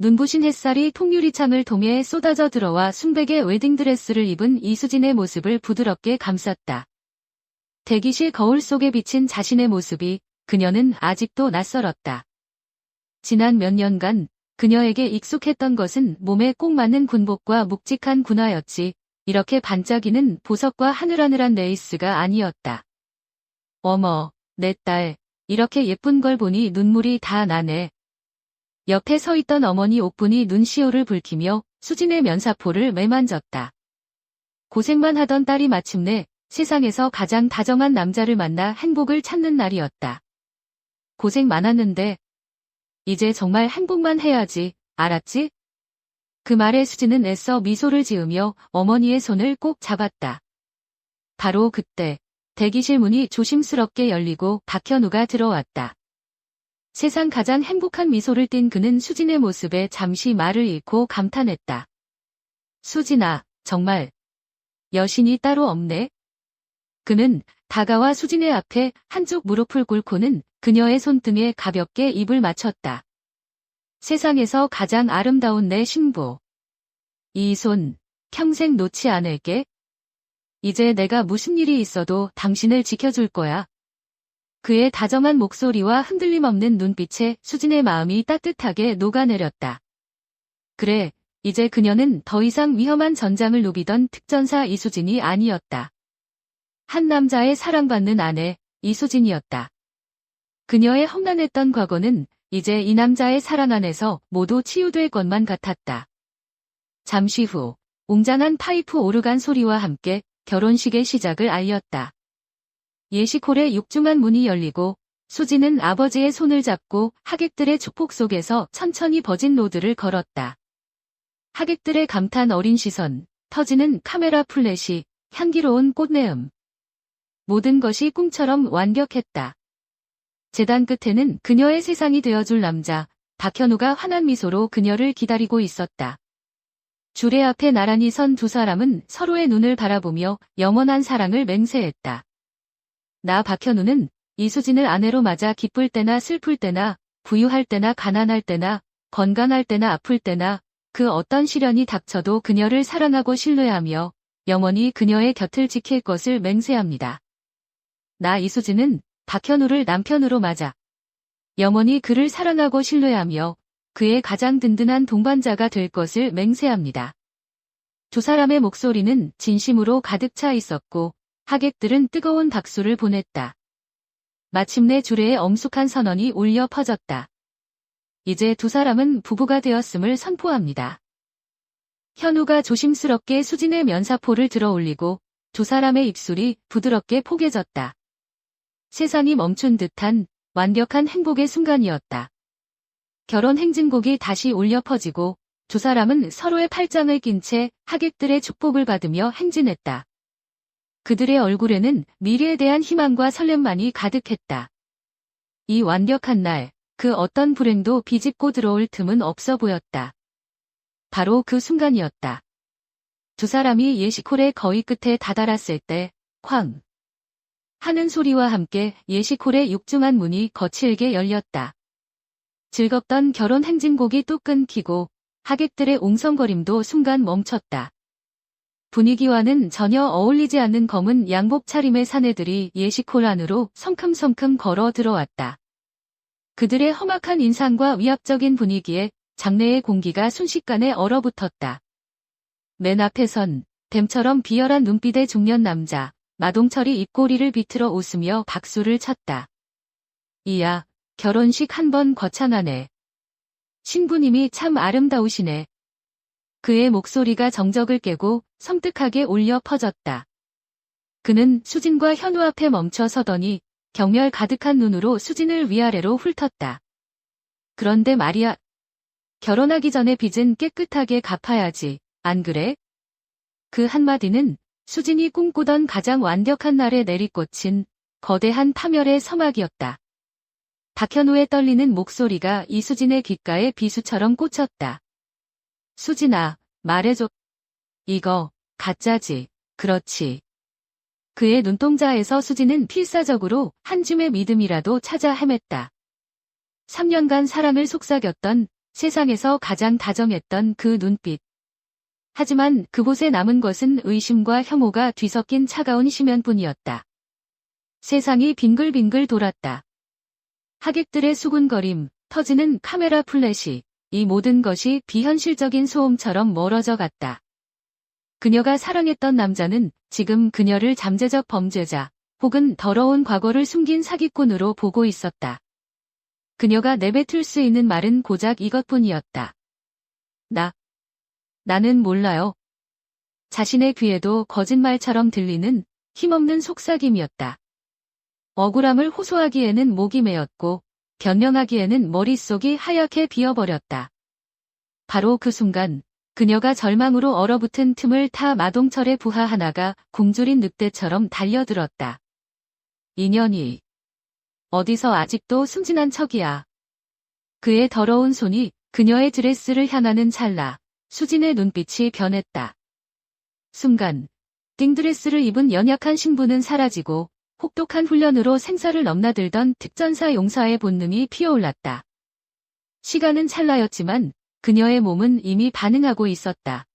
눈부신 햇살이 통유리창을 통해 쏟아져 들어와 순백의 웨딩드레스를 입은 이수진의 모습을 부드럽게 감쌌다. 대기실 거울 속에 비친 자신의 모습이 그녀는 아직도 낯설었다. 지난 몇 년간 그녀에게 익숙했던 것은 몸에 꼭 맞는 군복과 묵직한 군화였지 이렇게 반짝이는 보석과 하늘하늘한 레이스가 아니었다. 어머, 내 딸, 이렇게 예쁜 걸 보니 눈물이 다 나네. 옆에 서 있던 어머니 옥분이 눈시울을 붉히며 수진의 면사포를 매만졌다. 고생만 하던 딸이 마침내 세상에서 가장 다정한 남자를 만나 행복을 찾는 날이었다. 고생 많았는데 이제 정말 행복만 해야지, 알았지? 그 말에 수진은 애써 미소를 지으며 어머니의 손을 꼭 잡았다. 바로 그때 대기실 문이 조심스럽게 열리고 박현우가 들어왔다. 세상 가장 행복한 미소를 띤 그는 수진의 모습에 잠시 말을 잃고 감탄했다. 수진아, 정말 여신이 따로 없네. 그는 다가와 수진의 앞에 한쪽 무릎을 꿇고는 그녀의 손등에 가볍게 입을 맞췄다. 세상에서 가장 아름다운 내 신부. 이 손 평생 놓지 않을게. 이제 내가 무슨 일이 있어도 당신을 지켜줄 거야. 그의 다정한 목소리와 흔들림 없는 눈빛에 수진의 마음이 따뜻하게 녹아내렸다. 그래, 이제 그녀는 더 이상 위험한 전장을 누비던 특전사 이수진이 아니었다. 한 남자의 사랑받는 아내, 이수진이었다. 그녀의 험난했던 과거는 이제 이 남자의 사랑 안에서 모두 치유될 것만 같았다. 잠시 후, 웅장한 파이프 오르간 소리와 함께 결혼식의 시작을 알렸다. 예식홀의 육중한 문이 열리고 수진은 아버지의 손을 잡고 하객들의 축복 속에서 천천히 버진 로드를 걸었다. 하객들의 감탄 어린 시선, 터지는 카메라 플래시, 향기로운 꽃내음. 모든 것이 꿈처럼 완벽했다. 제단 끝에는 그녀의 세상이 되어줄 남자, 박현우가 환한 미소로 그녀를 기다리고 있었다. 주례 앞에 나란히 선 두 사람은 서로의 눈을 바라보며 영원한 사랑을 맹세했다. 나 박현우는 이수진을 아내로 맞아 기쁠 때나 슬플 때나 부유할 때나 가난할 때나 건강할 때나 아플 때나 그 어떤 시련이 닥쳐도 그녀를 사랑하고 신뢰하며 영원히 그녀의 곁을 지킬 것을 맹세합니다. 나 이수진은 박현우를 남편으로 맞아 영원히 그를 사랑하고 신뢰하며 그의 가장 든든한 동반자가 될 것을 맹세합니다. 두 사람의 목소리는 진심으로 가득 차 있었고 하객들은 뜨거운 박수를 보냈다. 마침내 주례의 엄숙한 선언이 울려 퍼졌다. 이제 두 사람은 부부가 되었음을 선포합니다. 현우가 조심스럽게 수진의 면사포를 들어 올리고 두 사람의 입술이 부드럽게 포개졌다. 세상이 멈춘 듯한 완벽한 행복의 순간이었다. 결혼 행진곡이 다시 울려 퍼지고 두 사람은 서로의 팔짱을 낀 채 하객들의 축복을 받으며 행진했다. 그들의 얼굴에는 미래에 대한 희망과 설렘만이 가득했다. 이 완벽한 날, 그 어떤 불행도 비집고 들어올 틈은 없어 보였다. 바로 그 순간이었다. 두 사람이 예식홀의 거의 끝에 다다랐을 때, 쾅! 하는 소리와 함께 예식홀의 육중한 문이 거칠게 열렸다. 즐겁던 결혼 행진곡이 뚝 끊기고 하객들의 옹성거림도 순간 멈췄다. 분위기와는 전혀 어울리지 않는 검은 양복 차림의 사내들이 예식홀 안으로 성큼성큼 걸어 들어왔다. 그들의 험악한 인상과 위압적인 분위기에 장내의 공기가 순식간에 얼어붙었다. 맨 앞에 선 뱀처럼 비열한 눈빛의 중년 남자, 마동철이 입꼬리를 비틀어 웃으며 박수를 쳤다. 이야, 결혼식 한 번 거창하네. 신부님이 참 아름다우시네. 그의 목소리가 정적을 깨고 섬뜩하게 울려 퍼졌다. 그는 수진과 현우 앞에 멈춰 서더니 경멸 가득한 눈으로 수진을 위아래로 훑었다. 그런데 말이야. 결혼하기 전에 빚은 깨끗하게 갚아야지, 안 그래? 그 한마디는 수진이 꿈꾸던 가장 완벽한 날에 내리꽂힌 거대한 파멸의 서막이었다. 박현우의 떨리는 목소리가 이수진의 귓가에 비수처럼 꽂혔다. 수진아, 말해줘. 이거, 가짜지, 그렇지. 그의 눈동자에서 수진은 필사적으로 한 줌의 믿음이라도 찾아 헤맸다. 3년간 사랑을 속삭였던 세상에서 가장 다정했던 그 눈빛. 하지만 그곳에 남은 것은 의심과 혐오가 뒤섞인 차가운 심연뿐이었다. 세상이 빙글빙글 돌았다. 하객들의 수군거림, 터지는 카메라 플래시, 이 모든 것이 비현실적인 소음처럼 멀어져 갔다. 그녀가 사랑했던 남자는 지금 그녀를 잠재적 범죄자, 혹은 더러운 과거를 숨긴 사기꾼으로 보고 있었다. 그녀가 내뱉을 수 있는 말은 고작 이것뿐이었다. 나는 몰라요. 자신의 귀에도 거짓말처럼 들리는 힘없는 속삭임이었다. 억울함을 호소하기에는 목이 메었고 변명하기에는 머릿속이 하얗게 비어버렸다. 바로 그 순간 그녀가 절망으로 얼어붙은 틈을 타 마동철의 부하 하나가 굶주린 늑대처럼 달려들었다. 인연이 어디서 아직도 순진한 척이야. 그의 더러운 손이 그녀의 드레스를 향하는 찰나 수진의 눈빛이 변했다. 순간 띵드레스를 입은 연약한 신부는 사라지고 혹독한 훈련으로 생사를 넘나들던 특전사 용사의 본능이 피어올랐다. 시간은 찰나였지만 그녀의 몸은 이미 반응하고 있었다.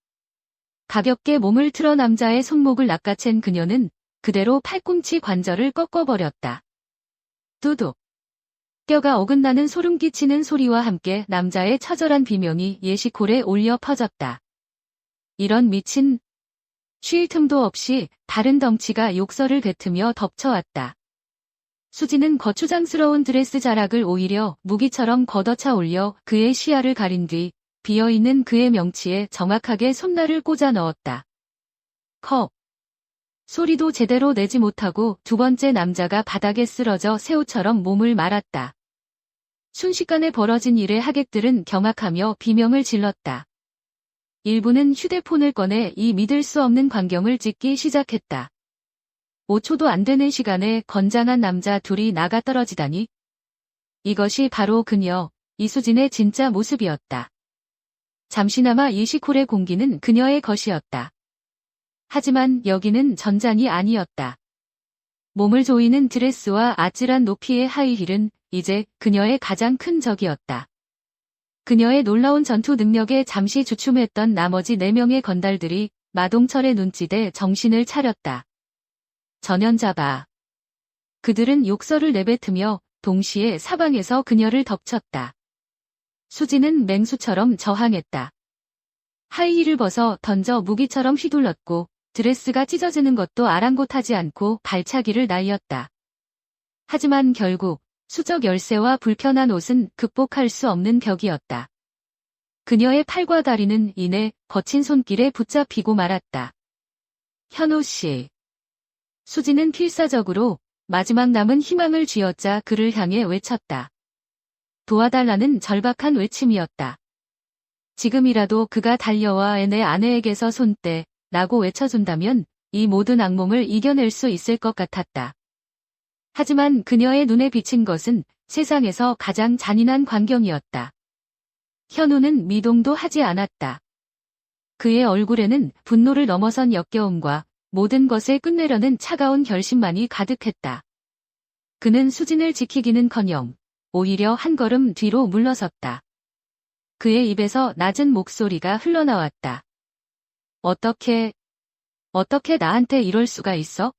가볍게 몸을 틀어 남자의 손목을 낚아챈 그녀는 그대로 팔꿈치 관절을 꺾어버렸다. 뚜둑. 뼈가 어긋나는 소름 끼치는 소리와 함께 남자의 처절한 비명이 예시콜에 울려 퍼졌다. 이런 미친... 쉴 틈도 없이 다른 덩치가 욕설을 뱉으며 덮쳐왔다. 수지는 거추장스러운 드레스 자락을 오히려 무기처럼 걷어차 올려 그의 시야를 가린 뒤 비어있는 그의 명치에 정확하게 손날을 꽂아 넣었다. 컵. 소리도 제대로 내지 못하고 두 번째 남자가 바닥에 쓰러져 새우처럼 몸을 말았다. 순식간에 벌어진 일에 하객들은 경악하며 비명을 질렀다. 일부는 휴대폰을 꺼내 이 믿을 수 없는 광경을 찍기 시작했다. 5초도 안 되는 시간에 건장한 남자 둘이 나가 떨어지다니. 이것이 바로 그녀, 이수진의 진짜 모습이었다. 잠시나마 예시콜의 공기는 그녀의 것이었다. 하지만 여기는 전장이 아니었다. 몸을 조이는 드레스와 아찔한 높이의 하이힐은 이제 그녀의 가장 큰 적이었다. 그녀의 놀라운 전투 능력에 잠시 주춤했던 나머지 4명의 건달들이 마동철의 눈짓에 정신을 차렸다. 전연잡아. 그들은 욕설을 내뱉으며 동시에 사방에서 그녀를 덮쳤다. 수지는 맹수처럼 저항했다. 하이힐을 벗어 던져 무기처럼 휘둘렀고 드레스가 찢어지는 것도 아랑곳하지 않고 발차기를 날렸다. 하지만 결국 수적 열쇠와 불편한 옷은 극복할 수 없는 벽이었다. 그녀의 팔과 다리는 이내 거친 손길에 붙잡히고 말았다. 현우 씨. 수지는 필사적으로 마지막 남은 희망을 쥐어짜 그를 향해 외쳤다. 도와달라는 절박한 외침이었다. 지금이라도 그가 달려와 내 아내에게서 손떼 라고 외쳐준다면 이 모든 악몽을 이겨낼 수 있을 것 같았다. 하지만 그녀의 눈에 비친 것은 세상에서 가장 잔인한 광경이었다. 현우는 미동도 하지 않았다. 그의 얼굴에는 분노를 넘어선 역겨움과 모든 것을 끝내려는 차가운 결심만이 가득했다. 그는 수진을 지키기는커녕 오히려 한 걸음 뒤로 물러섰다. 그의 입에서 낮은 목소리가 흘러나왔다. 어떻게 나한테 이럴 수가 있어?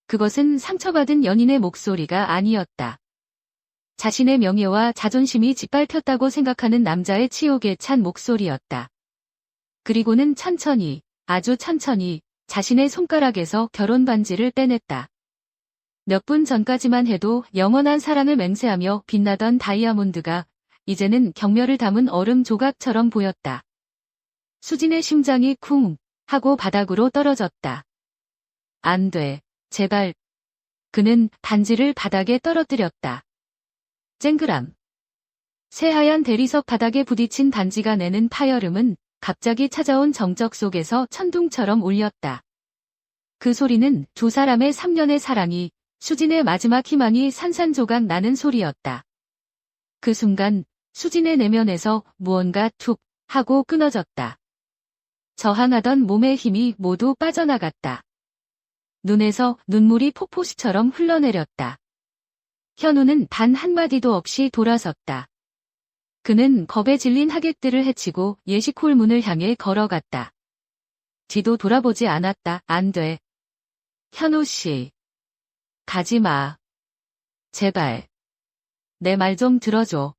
그것은 상처받은 연인의 목소리가 아니었다. 자신의 명예와 자존심이 짓밟혔다고 생각하는 남자의 치욕에 찬 목소리였다. 그리고는 천천히, 아주 천천히 자신의 손가락에서 결혼 반지를 빼냈다. 몇 분 전까지만 해도 영원한 사랑을 맹세하며 빛나던 다이아몬드가 이제는 경멸을 담은 얼음 조각처럼 보였다. 수진의 심장이 쿵 하고 바닥으로 떨어졌다. 안 돼. 제발. 그는 반지를 바닥에 떨어뜨렸다. 쨍그랑. 새하얀 대리석 바닥에 부딪힌 반지가 내는 파열음은 갑자기 찾아온 정적 속에서 천둥처럼 울렸다. 그 소리는 두 사람의 3년의 사랑이, 수진의 마지막 희망이 산산조각 나는 소리였다. 그 순간 수진의 내면에서 무언가 툭 하고 끊어졌다. 저항하던 몸의 힘이 모두 빠져나갔다. 눈에서 눈물이 폭포수처럼 흘러내렸다. 현우는 단 한마디도 없이 돌아섰다. 그는 겁에 질린 하객들을 해치고 예식홀 문을 향해 걸어갔다. 뒤도 돌아보지 않았다. 안 돼. 현우 씨. 가지 마. 제발. 내 말 좀 들어줘.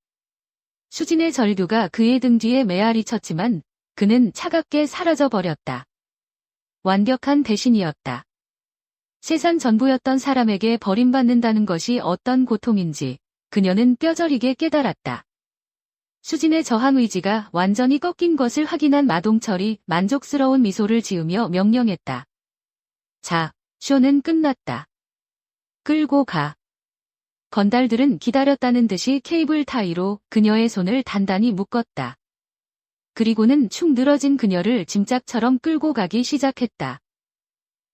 수진의 절규가 그의 등 뒤에 메아리 쳤지만 그는 차갑게 사라져버렸다. 완벽한 배신이었다. 세상 전부였던 사람에게 버림받는다는 것이 어떤 고통인지 그녀는 뼈저리게 깨달았다. 수진의 저항 의지가 완전히 꺾인 것을 확인한 마동철이 만족스러운 미소를 지으며 명령했다. 자, 쇼는 끝났다. 끌고 가. 건달들은 기다렸다는 듯이 케이블 타이로 그녀의 손을 단단히 묶었다. 그리고는 축 늘어진 그녀를 짐짝처럼 끌고 가기 시작했다.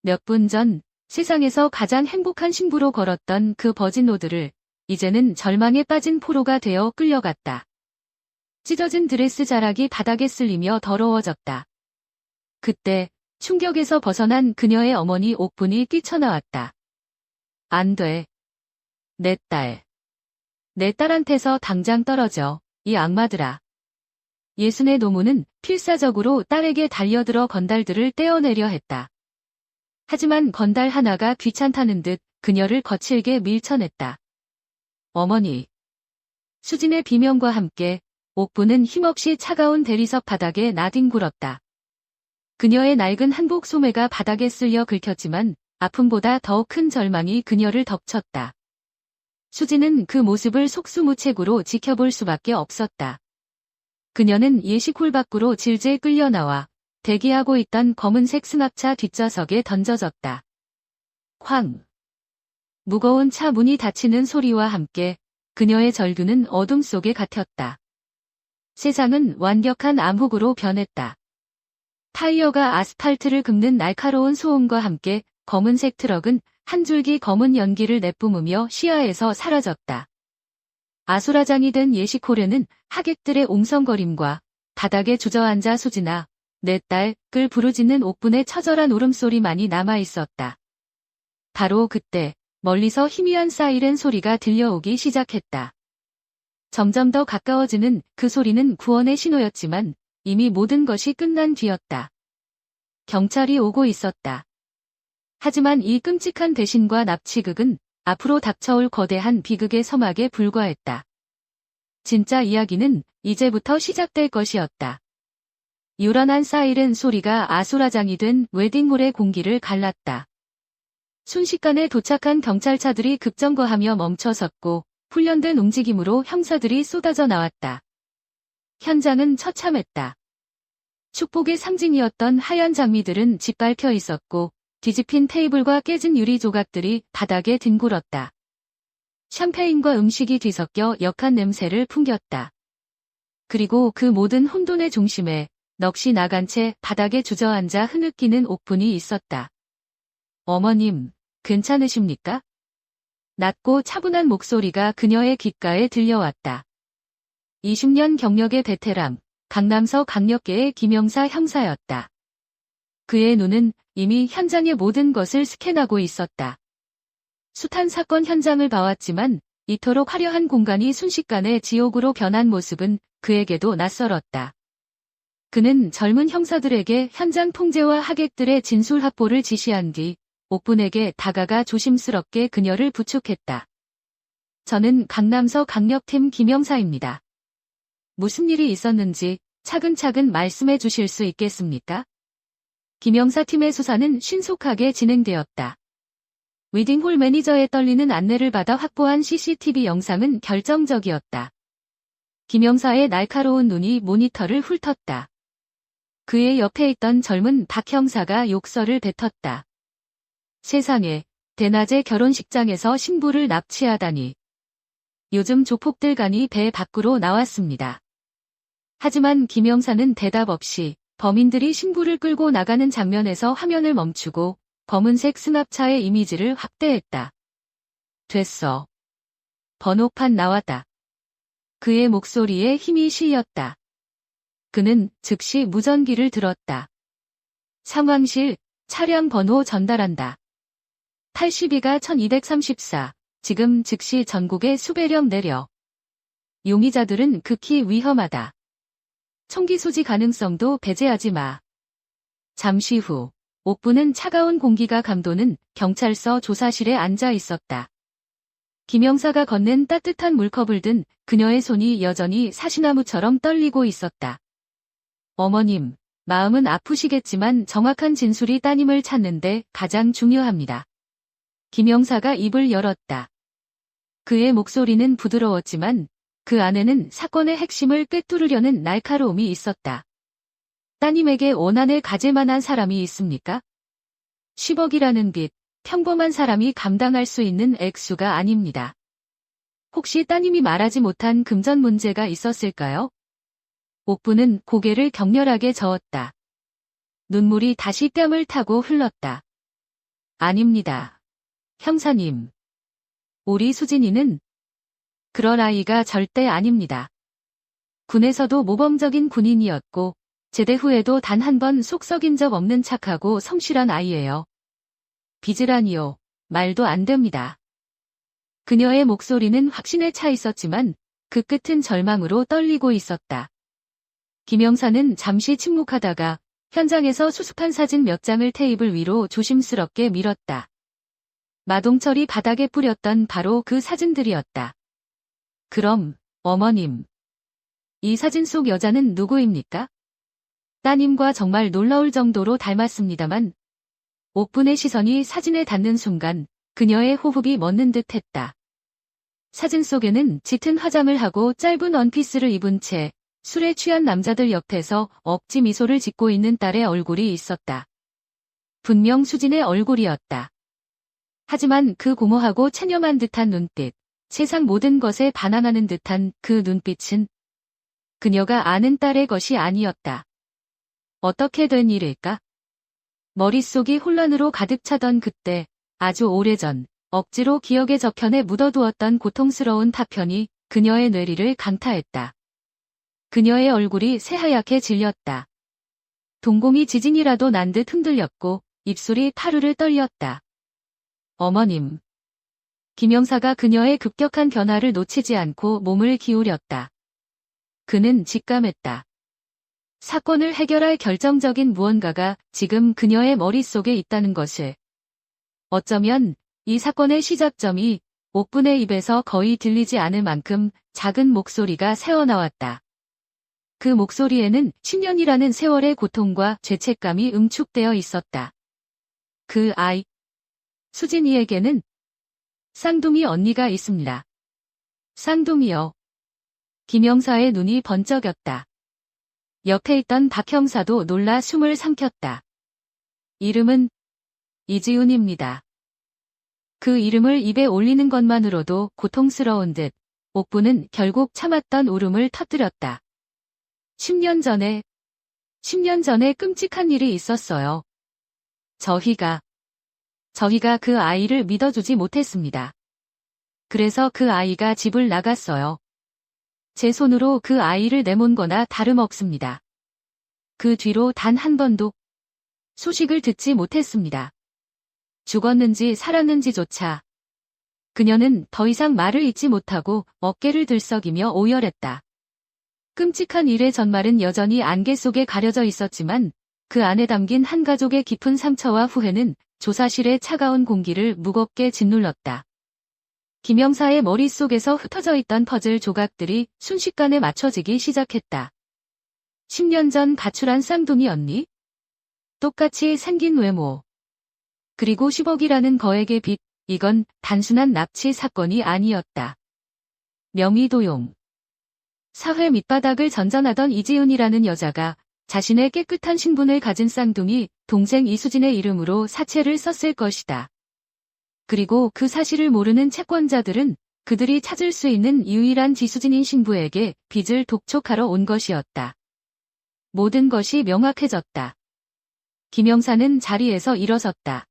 몇 분 전 세상에서 가장 행복한 신부로 걸었던 그 버진로드를 이제는 절망에 빠진 포로가 되어 끌려갔다. 찢어진 드레스 자락이 바닥에 쓸리며 더러워졌다. 그때 충격에서 벗어난 그녀의 어머니 옥분이 뛰쳐나왔다. 안 돼. 내 딸. 내 딸한테서 당장 떨어져, 이 악마들아. 예순의 노무는 필사적으로 딸에게 달려들어 건달들을 떼어내려 했다. 하지만 건달 하나가 귀찮다는 듯 그녀를 거칠게 밀쳐냈다. 어머니. 수진의 비명과 함께 옥부는 힘없이 차가운 대리석 바닥에 나뒹굴었다. 그녀의 낡은 한복 소매가 바닥에 쓸려 긁혔지만 아픔보다 더 큰 절망이 그녀를 덮쳤다. 수진은 그 모습을 속수무책으로 지켜볼 수밖에 없었다. 그녀는 예식홀 밖으로 질질 끌려나와 대기하고 있던 검은색 승합차 뒷좌석에 던져졌다. 쾅! 무거운 차 문이 닫히는 소리와 함께 그녀의 절규는 어둠 속에 갇혔다. 세상은 완벽한 암흑으로 변했다. 타이어가 아스팔트를 긁는 날카로운 소음과 함께 검은색 트럭은 한 줄기 검은 연기를 내뿜으며 시야에서 사라졌다. 아수라장이 된 예식홀에는 하객들의 옹성거림과 바닥에 주저앉아 수진아, 내 딸을 부르짖는 옥분의 처절한 울음소리만이 남아있었다. 바로 그때 멀리서 희미한 사이렌 소리가 들려오기 시작했다. 점점 더 가까워지는 그 소리는 구원의 신호였지만 이미 모든 것이 끝난 뒤였다. 경찰이 오고 있었다. 하지만 이 끔찍한 배신과 납치극은 앞으로 닥쳐올 거대한 비극의 서막에 불과했다. 진짜 이야기는 이제부터 시작될 것이었다. 요란한 사이렌 소리가 아수라장이 된 웨딩홀의 공기를 갈랐다. 순식간에 도착한 경찰차들이 급정거하며 멈춰섰고 훈련된 움직임으로 형사들이 쏟아져 나왔다. 현장은 처참했다. 축복의 상징이었던 하얀 장미들은 짓밟혀 있었고 뒤집힌 테이블과 깨진 유리 조각들이 바닥에 뒹굴었다. 샴페인과 음식이 뒤섞여 역한 냄새를 풍겼다. 그리고 그 모든 혼돈의 중심에 넋이 나간 채 바닥에 주저앉아 흐느끼는 옥분이 있었다. 어머님, 괜찮으십니까? 낮고 차분한 목소리가 그녀의 귓가에 들려왔다. 20년 경력의 베테랑, 강남서 강력계의 김영사 형사였다. 그의 눈은 이미 현장의 모든 것을 스캔하고 있었다. 숱한 사건 현장을 봐왔지만 이토록 화려한 공간이 순식간에 지옥으로 변한 모습은 그에게도 낯설었다. 그는 젊은 형사들에게 현장 통제와 하객들의 진술 확보를 지시한 뒤 옥분에게 다가가 조심스럽게 그녀를 부축했다. 저는 강남서 강력팀 김영사입니다. 무슨 일이 있었는지 차근차근 말씀해 주실 수 있겠습니까? 김영사 팀의 수사는 신속하게 진행되었다. 웨딩홀 매니저의 떨리는 안내를 받아 확보한 CCTV 영상은 결정적이었다. 김영사의 날카로운 눈이 모니터를 훑었다. 그의 옆에 있던 젊은 박 형사가 욕설을 뱉었다. 세상에, 대낮에 결혼식장에서 신부를 납치하다니. 요즘 조폭들 간이 배 밖으로 나왔습니다. 하지만 김영사는 대답 없이 범인들이 신부를 끌고 나가는 장면에서 화면을 멈추고 검은색 승합차의 이미지를 확대했다. 됐어. 번호판 나왔다. 그의 목소리에 힘이 실렸다. 그는 즉시 무전기를 들었다. 상황실, 차량 번호 전달한다. 82가 1234, 지금 즉시 전국에 수배령 내려. 용의자들은 극히 위험하다. 총기 소지 가능성도 배제하지 마. 잠시 후 옥부는 차가운 공기가 감도는 경찰서 조사실에 앉아 있었다. 김영사가 건넨 따뜻한 물컵을 든 그녀의 손이 여전히 사시나무처럼 떨리고 있었다. 어머님, 마음은 아프시겠지만 정확한 진술이 따님을 찾는데 가장 중요합니다. 김영사가 입을 열었다. 그의 목소리는 부드러웠지만 그 안에는 사건의 핵심을 꿰뚫으려는 날카로움이 있었다. 따님에게 원한을 가질 만한 사람이 있습니까? 10억이라는 빚, 평범한 사람이 감당할 수 있는 액수가 아닙니다. 혹시 따님이 말하지 못한 금전 문제가 있었을까요? 옥부는 고개를 격렬하게 저었다. 눈물이 다시 뺨을 타고 흘렀다. 아닙니다. 형사님. 우리 수진이는 그럴 아이가 절대 아닙니다. 군에서도 모범적인 군인이었고 제대 후에도 단 한 번 속 썩인 적 없는 착하고 성실한 아이예요. 빚이라니요. 말도 안 됩니다. 그녀의 목소리는 확신에 차 있었지만 그 끝은 절망으로 떨리고 있었다. 김영사는 잠시 침묵하다가 현장에서 수습한 사진 몇 장을 테이블 위로 조심스럽게 밀었다. 마동철이 바닥에 뿌렸던 바로 그 사진들이었다. 그럼, 어머님. 이 사진 속 여자는 누구입니까? 따님과 정말 놀라울 정도로 닮았습니다만 옥분의 시선이 사진에 닿는 순간 그녀의 호흡이 멎는 듯 했다. 사진 속에는 짙은 화장을 하고 짧은 원피스를 입은 채 술에 취한 남자들 옆에서 억지 미소를 짓고 있는 딸의 얼굴이 있었다. 분명 수진의 얼굴이었다. 하지만 그 공허하고 체념한 듯한 눈빛, 세상 모든 것에 반항하는 듯한 그 눈빛은 그녀가 아는 딸의 것이 아니었다. 어떻게 된 일일까? 머릿속이 혼란으로 가득 차던 그때 아주 오래전 억지로 기억의 저편에 묻어두었던 고통스러운 파편이 그녀의 뇌리를 강타했다. 그녀의 얼굴이 새하얗게 질렸다. 동공이 지진이라도 난 듯 흔들렸고 입술이 파르르 떨렸다. 어머님. 김영사가 그녀의 급격한 변화를 놓치지 않고 몸을 기울였다. 그는 직감했다. 사건을 해결할 결정적인 무언가가 지금 그녀의 머릿속에 있다는 것을. 어쩌면 이 사건의 시작점이 옥분의 입에서 거의 들리지 않을 만큼 작은 목소리가 새어나왔다. 그 목소리에는 10년이라는 세월의 고통과 죄책감이 응축되어 있었다. 그 아이, 수진이에게는 쌍둥이 언니가 있습니다. 쌍둥이요. 김영사의 눈이 번쩍였다. 옆에 있던 박 형사도 놀라 숨을 삼켰다. 이름은 이지훈입니다. 그 이름을 입에 올리는 것만으로도 고통스러운 듯 옥부는 결국 참았던 울음을 터뜨렸다. 10년 전에 끔찍한 일이 있었어요. 저희가 그 아이를 믿어주지 못했습니다. 그래서 그 아이가 집을 나갔어요. 제 손으로 그 아이를 내몬 거나 다름없습니다. 그 뒤로 단 한 번도 소식을 듣지 못했습니다. 죽었는지 살았는지조차. 그녀는 더 이상 말을 잇지 못하고 어깨를 들썩이며 오열했다. 끔찍한 일의 전말은 여전히 안개 속에 가려져 있었지만 그 안에 담긴 한 가족의 깊은 상처와 후회는 조사실의 차가운 공기를 무겁게 짓눌렀다. 김영사의 머릿속에서 흩어져 있던 퍼즐 조각들이 순식간에 맞춰지기 시작했다. 10년 전 가출한 쌍둥이 언니? 똑같이 생긴 외모. 그리고 10억이라는 거액의 빚, 이건 단순한 납치 사건이 아니었다. 명의도용. 사회 밑바닥을 전전하던 이지훈이라는 여자가 자신의 깨끗한 신분을 가진 쌍둥이 동생 이수진의 이름으로 사채를 썼을 것이다. 그리고 그 사실을 모르는 채권자들은 그들이 찾을 수 있는 유일한 지수진인 신부에게 빚을 독촉하러 온 것이었다. 모든 것이 명확해졌다. 김영사는 자리에서 일어섰다.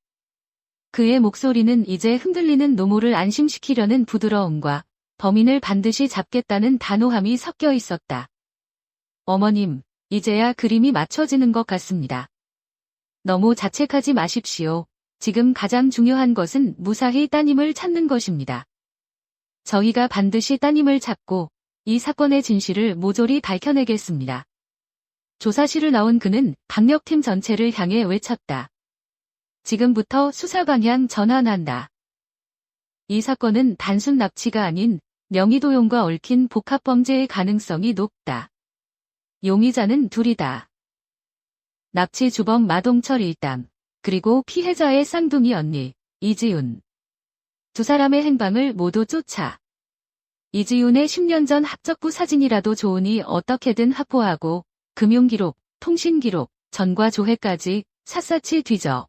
그의 목소리는 이제 흔들리는 노모를 안심시키려는 부드러움과 범인을 반드시 잡겠다는 단호함이 섞여 있었다. 어머님, 이제야 그림이 맞춰지는 것 같습니다. 너무 자책하지 마십시오. 지금 가장 중요한 것은 무사히 따님을 찾는 것입니다. 저희가 반드시 따님을 찾고 이 사건의 진실을 모조리 밝혀내겠습니다. 조사실을 나온 그는 강력팀 전체를 향해 외쳤다. 지금부터 수사 방향 전환한다. 이 사건은 단순 납치가 아닌 명의도용과 얽힌 복합범죄의 가능성이 높다. 용의자는 둘이다. 납치 주범 마동철 일당, 그리고 피해자의 쌍둥이 언니, 이지윤. 두 사람의 행방을 모두 쫓아 이지윤의 10년 전 학적부 사진이라도 좋으니 어떻게든 확보하고 금융기록, 통신기록, 전과 조회까지 샅샅이 뒤져.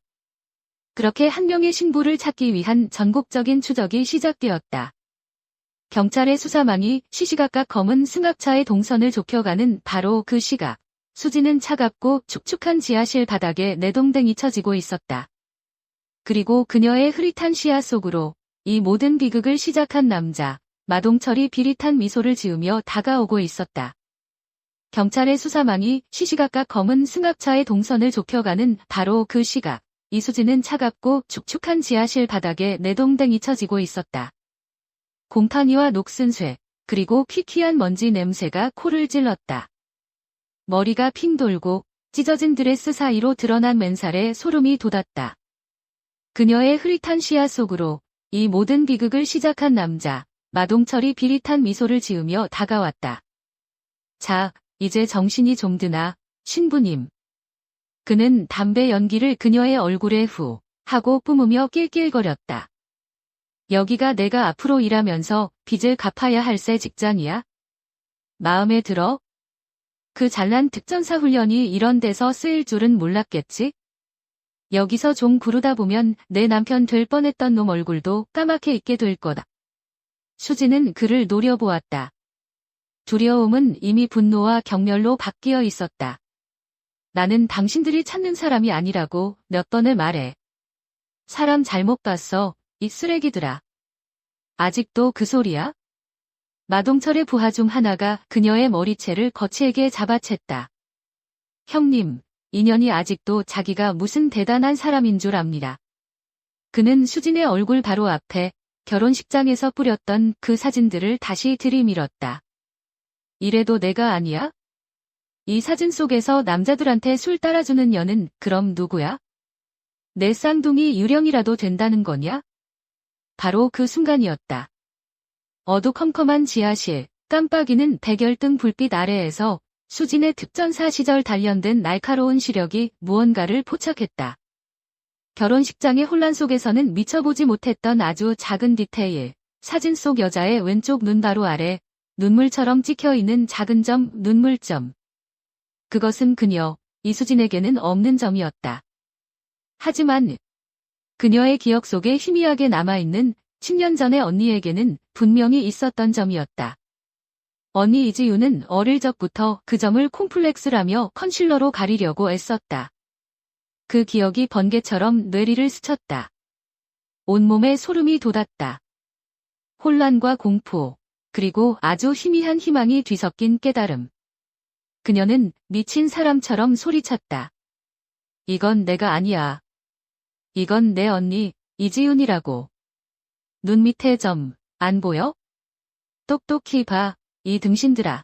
그렇게 한 명의 신부를 찾기 위한 전국적인 추적이 시작되었다. 경찰의 수사망이 시시각각 검은 승합차의 동선을 좁혀가는 바로 그 시각, 수지는 차갑고 축축한 지하실 바닥에 내동댕이 쳐지고 있었다. 그리고 그녀의 흐릿한 시야 속으로 이 모든 비극을 시작한 남자, 마동철이 비릿한 미소를 지으며 다가오고 있었다. 경찰의 수사망이 시시각각 검은 승합차의 동선을 좁혀가는 바로 그 시각, 이수지는 차갑고 축축한 지하실 바닥에 내동댕이 쳐지고 있었다. 곰팡이와 녹슨 쇠, 그리고 퀴퀴한 먼지 냄새가 코를 찔렀다. 머리가 핑 돌고 찢어진 드레스 사이로 드러난 맨살에 소름이 돋았다. 그녀의 흐릿한 시야 속으로 이 모든 비극을 시작한 남자, 마동철이 비릿한 미소를 지으며 다가왔다. 자, 이제 정신이 좀 드나, 신부님. 그는 담배 연기를 그녀의 얼굴에 후 하고 뿜으며 낄낄거렸다. 여기가 내가 앞으로 일하면서 빚을 갚아야 할 새 직장이야? 마음에 들어? 그 잘난 특전사 훈련이 이런 데서 쓰일 줄은 몰랐겠지? 여기서 좀 구르다 보면 내 남편 될 뻔했던 놈 얼굴도 까맣게 잊게 될 거다. 수지는 그를 노려보았다. 두려움은 이미 분노와 경멸로 바뀌어 있었다. 나는 당신들이 찾는 사람이 아니라고 몇 번을 말해. 사람 잘못 봤어, 이 쓰레기들아. 아직도 그 소리야? 마동철의 부하 중 하나가 그녀의 머리채를 거칠게 잡아챘다. 형님, 인연이 아직도 자기가 무슨 대단한 사람인 줄 압니다. 그는 수진의 얼굴 바로 앞에 결혼식장에서 뿌렸던 그 사진들을 다시 들이밀었다. 이래도 내가 아니야? 이 사진 속에서 남자들한테 술 따라주는 년은 그럼 누구야? 내 쌍둥이 유령이라도 된다는 거냐? 바로 그 순간이었다. 어두컴컴한 지하실, 깜빡이는 백열등 불빛 아래에서 수진의 특전사 시절 단련된 날카로운 시력이 무언가를 포착했다. 결혼식장의 혼란 속에서는 미쳐보지 못했던 아주 작은 디테일, 사진 속 여자의 왼쪽 눈 바로 아래, 눈물처럼 찍혀있는 작은 점, 눈물점. 그것은 그녀, 이수진에게는 없는 점이었다. 하지만 그녀의 기억 속에 희미하게 남아있는 10년 전의 언니에게는 분명히 있었던 점이었다. 언니 이지유는 어릴 적부터 그 점을 콤플렉스라며 컨실러로 가리려고 애썼다. 그 기억이 번개처럼 뇌리를 스쳤다. 온몸에 소름이 돋았다. 혼란과 공포, 그리고 아주 희미한 희망이 뒤섞인 깨달음. 그녀는 미친 사람처럼 소리쳤다. 이건 내가 아니야. 이건 내 언니, 이지윤이라고. 눈 밑에 점, 안 보여? 똑똑히 봐, 이 등신들아.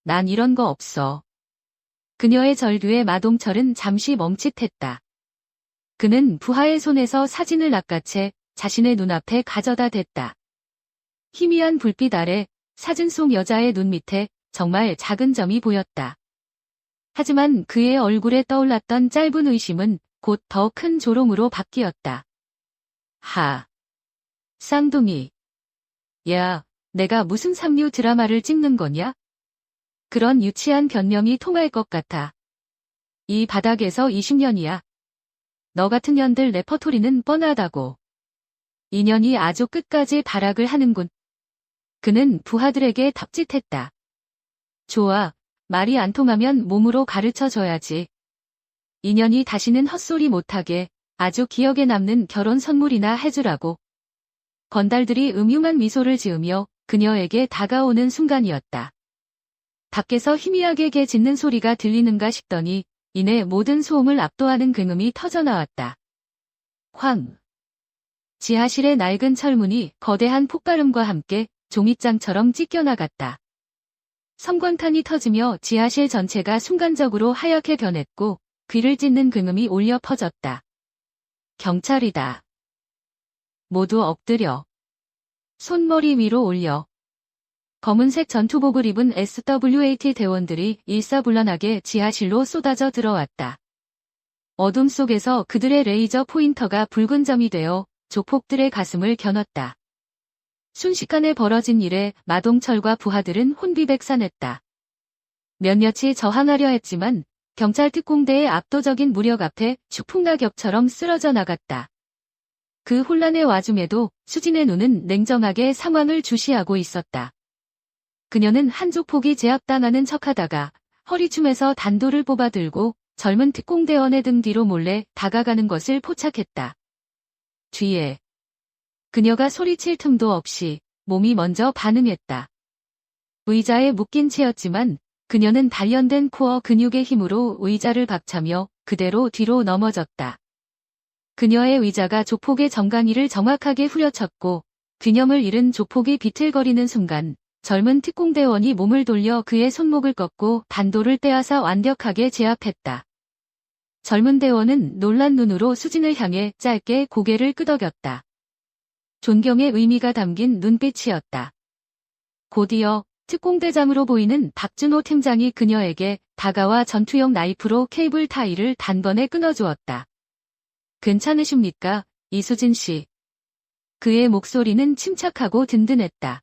난 이런 거 없어. 그녀의 절규에 마동철은 잠시 멈칫했다. 그는 부하의 손에서 사진을 낚아채 자신의 눈앞에 가져다 댔다. 희미한 불빛 아래 사진 속 여자의 눈 밑에 정말 작은 점이 보였다. 하지만 그의 얼굴에 떠올랐던 짧은 의심은 곧 더 큰 조롱으로 바뀌었다. 하. 쌍둥이. 야, 내가 무슨 삼류 드라마를 찍는 거냐? 그런 유치한 변명이 통할 것 같아. 이 바닥에서 20년이야. 너 같은 년들 레퍼토리는 뻔하다고. 인연이 아주 끝까지 발악을 하는군. 그는 부하들에게 덕짓했다. 좋아, 말이 안 통하면 몸으로 가르쳐줘야지. 인연이 다시는 헛소리 못하게 아주 기억에 남는 결혼 선물이나 해주라고. 건달들이 음흉한 미소를 지으며 그녀에게 다가오는 순간이었다. 밖에서 희미하게 개 짖는 소리가 들리는가 싶더니 이내 모든 소음을 압도하는 굉음이 터져나왔다. 황. 지하실의 낡은 철문이 거대한 폭발음과 함께 종잇장처럼 찢겨나갔다. 섬광탄이 터지며 지하실 전체가 순간적으로 하얗게 변했고 귀를 찢는 굉음이 울려 퍼졌다. 경찰이다. 모두 엎드려. 손머리 위로 올려. 검은색 전투복을 입은 SWAT 대원들이 일사불란하게 지하실로 쏟아져 들어왔다. 어둠 속에서 그들의 레이저 포인터가 붉은 점이 되어 조폭들의 가슴을 겨눴다. 순식간에 벌어진 일에 마동철과 부하들은 혼비백산했다. 몇몇이 저항하려 했지만 경찰 특공대의 압도적인 무력 앞에 추풍낙엽처럼 쓰러져 나갔다. 그 혼란의 와중에도 수진의 눈은 냉정하게 상황을 주시하고 있었다. 그녀는 한 조폭이 제압당하는 척하다가 허리춤에서 단도를 뽑아들고 젊은 특공대원의 등 뒤로 몰래 다가가는 것을 포착했다. 뒤에 그녀가 소리칠 틈도 없이 몸이 먼저 반응했다. 의자에 묶인 채였지만 그녀는 단련된 코어 근육의 힘으로 의자를 박차며 그대로 뒤로 넘어졌다. 그녀의 의자가 조폭의 정강이를 정확하게 후려쳤고 균형을 잃은 조폭이 비틀거리는 순간 젊은 특공대원이 몸을 돌려 그의 손목을 꺾고 단도를 떼앗아 완벽하게 제압했다. 젊은 대원은 놀란 눈으로 수진을 향해 짧게 고개를 끄덕였다. 존경의 의미가 담긴 눈빛이었다. 곧이어 특공대장으로 보이는 박준호 팀장이 그녀에게 다가와 전투용 나이프로 케이블 타이를 단번에 끊어주었다. 괜찮으십니까, 이수진 씨? 그의 목소리는 침착하고 든든했다.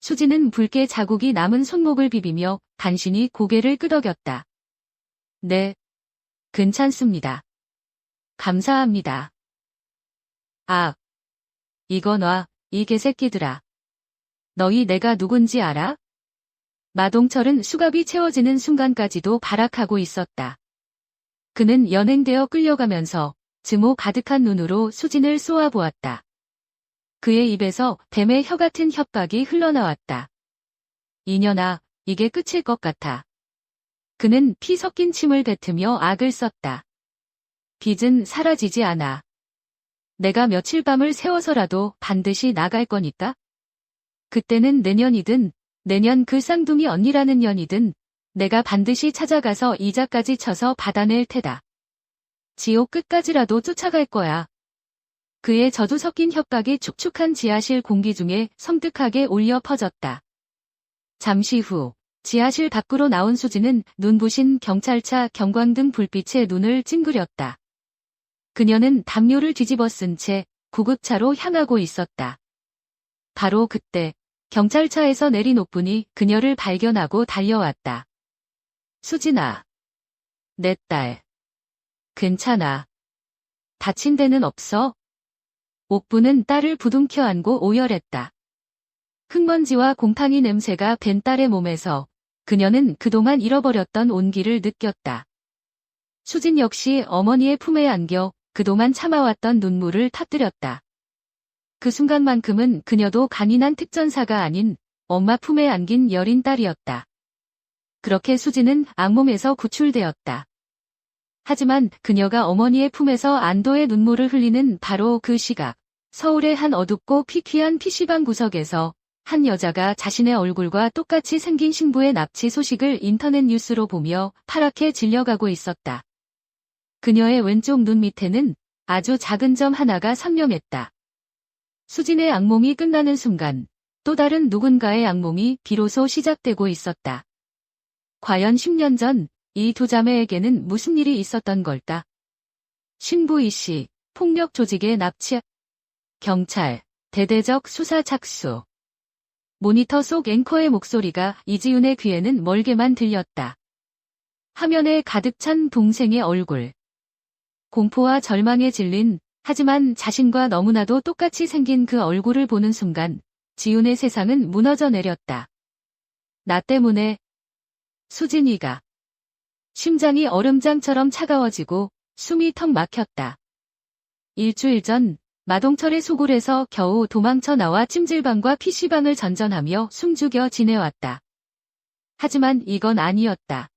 수진은 붉게 자국이 남은 손목을 비비며 간신히 고개를 끄덕였다. 네, 괜찮습니다. 감사합니다. 아, 이거 놔, 이 개새끼들아. 너희 내가 누군지 알아? 마동철은 수갑이 채워지는 순간까지도 발악하고 있었다. 그는 연행되어 끌려가면서 증오 가득한 눈으로 수진을 쏘아보았다. 그의 입에서 뱀의 혀 같은 협박이 흘러나왔다. 이년아, 이게 끝일 것 같아. 그는 피 섞인 침을 뱉으며 악을 썼다. 빚은 사라지지 않아. 내가 며칠 밤을 새워서라도 반드시 나갈 거니까? 그때는 내년이든 내년 그 쌍둥이 언니라는 년이든 내가 반드시 찾아가서 이자까지 쳐서 받아낼 테다. 지옥 끝까지라도 쫓아갈 거야. 그의 저주 섞인 협박이 축축한 지하실 공기 중에 섬뜩하게 울려 퍼졌다. 잠시 후 지하실 밖으로 나온 수진은 눈부신 경찰차 경광등 불빛에 눈을 찡그렸다. 그녀는 담요를 뒤집어 쓴 채 구급차로 향하고 있었다. 바로 그때 경찰차에서 내린 오픈이 그녀를 발견하고 달려왔다. 수진아. 내 딸. 괜찮아. 다친 데는 없어? 옥부는 딸을 부둥켜 안고 오열했다. 흙먼지와 곰팡이 냄새가 밴 딸의 몸에서 그녀는 그동안 잃어버렸던 온기를 느꼈다. 수진 역시 어머니의 품에 안겨 그동안 참아왔던 눈물을 터뜨렸다. 그 순간만큼은 그녀도 간인한 특전사가 아닌 엄마 품에 안긴 여린 딸이었다. 그렇게 수진은 악몽에서 구출되었다. 하지만 그녀가 어머니의 품에서 안도의 눈물을 흘리는 바로 그 시각, 서울의 한 어둡고 피퀴한 PC방 구석에서 한 여자가 자신의 얼굴과 똑같이 생긴 신부의 납치 소식을 인터넷 뉴스로 보며 파랗게 질려가고 있었다. 그녀의 왼쪽 눈 밑에는 아주 작은 점 하나가 선명했다. 수진의 악몽이 끝나는 순간 또 다른 누군가의 악몽이 비로소 시작되고 있었다. 과연 10년 전 이 두 자매에게는 무슨 일이 있었던 걸까? 신부 이씨, 폭력 조직의 납치, 경찰, 대대적 수사 착수. 모니터 속 앵커의 목소리가 이지윤의 귀에는 멀게만 들렸다. 화면에 가득 찬 동생의 얼굴. 공포와 절망에 질린 하지만 자신과 너무나도 똑같이 생긴 그 얼굴을 보는 순간 지윤의 세상은 무너져 내렸다. 나 때문에 수진이가 심장이 얼음장처럼 차가워지고 숨이 턱 막혔다. 일주일 전 마동철의 소굴에서 겨우 도망쳐 나와 찜질방과 PC방을 전전하며 숨죽여 지내왔다. 하지만 이건 아니었다.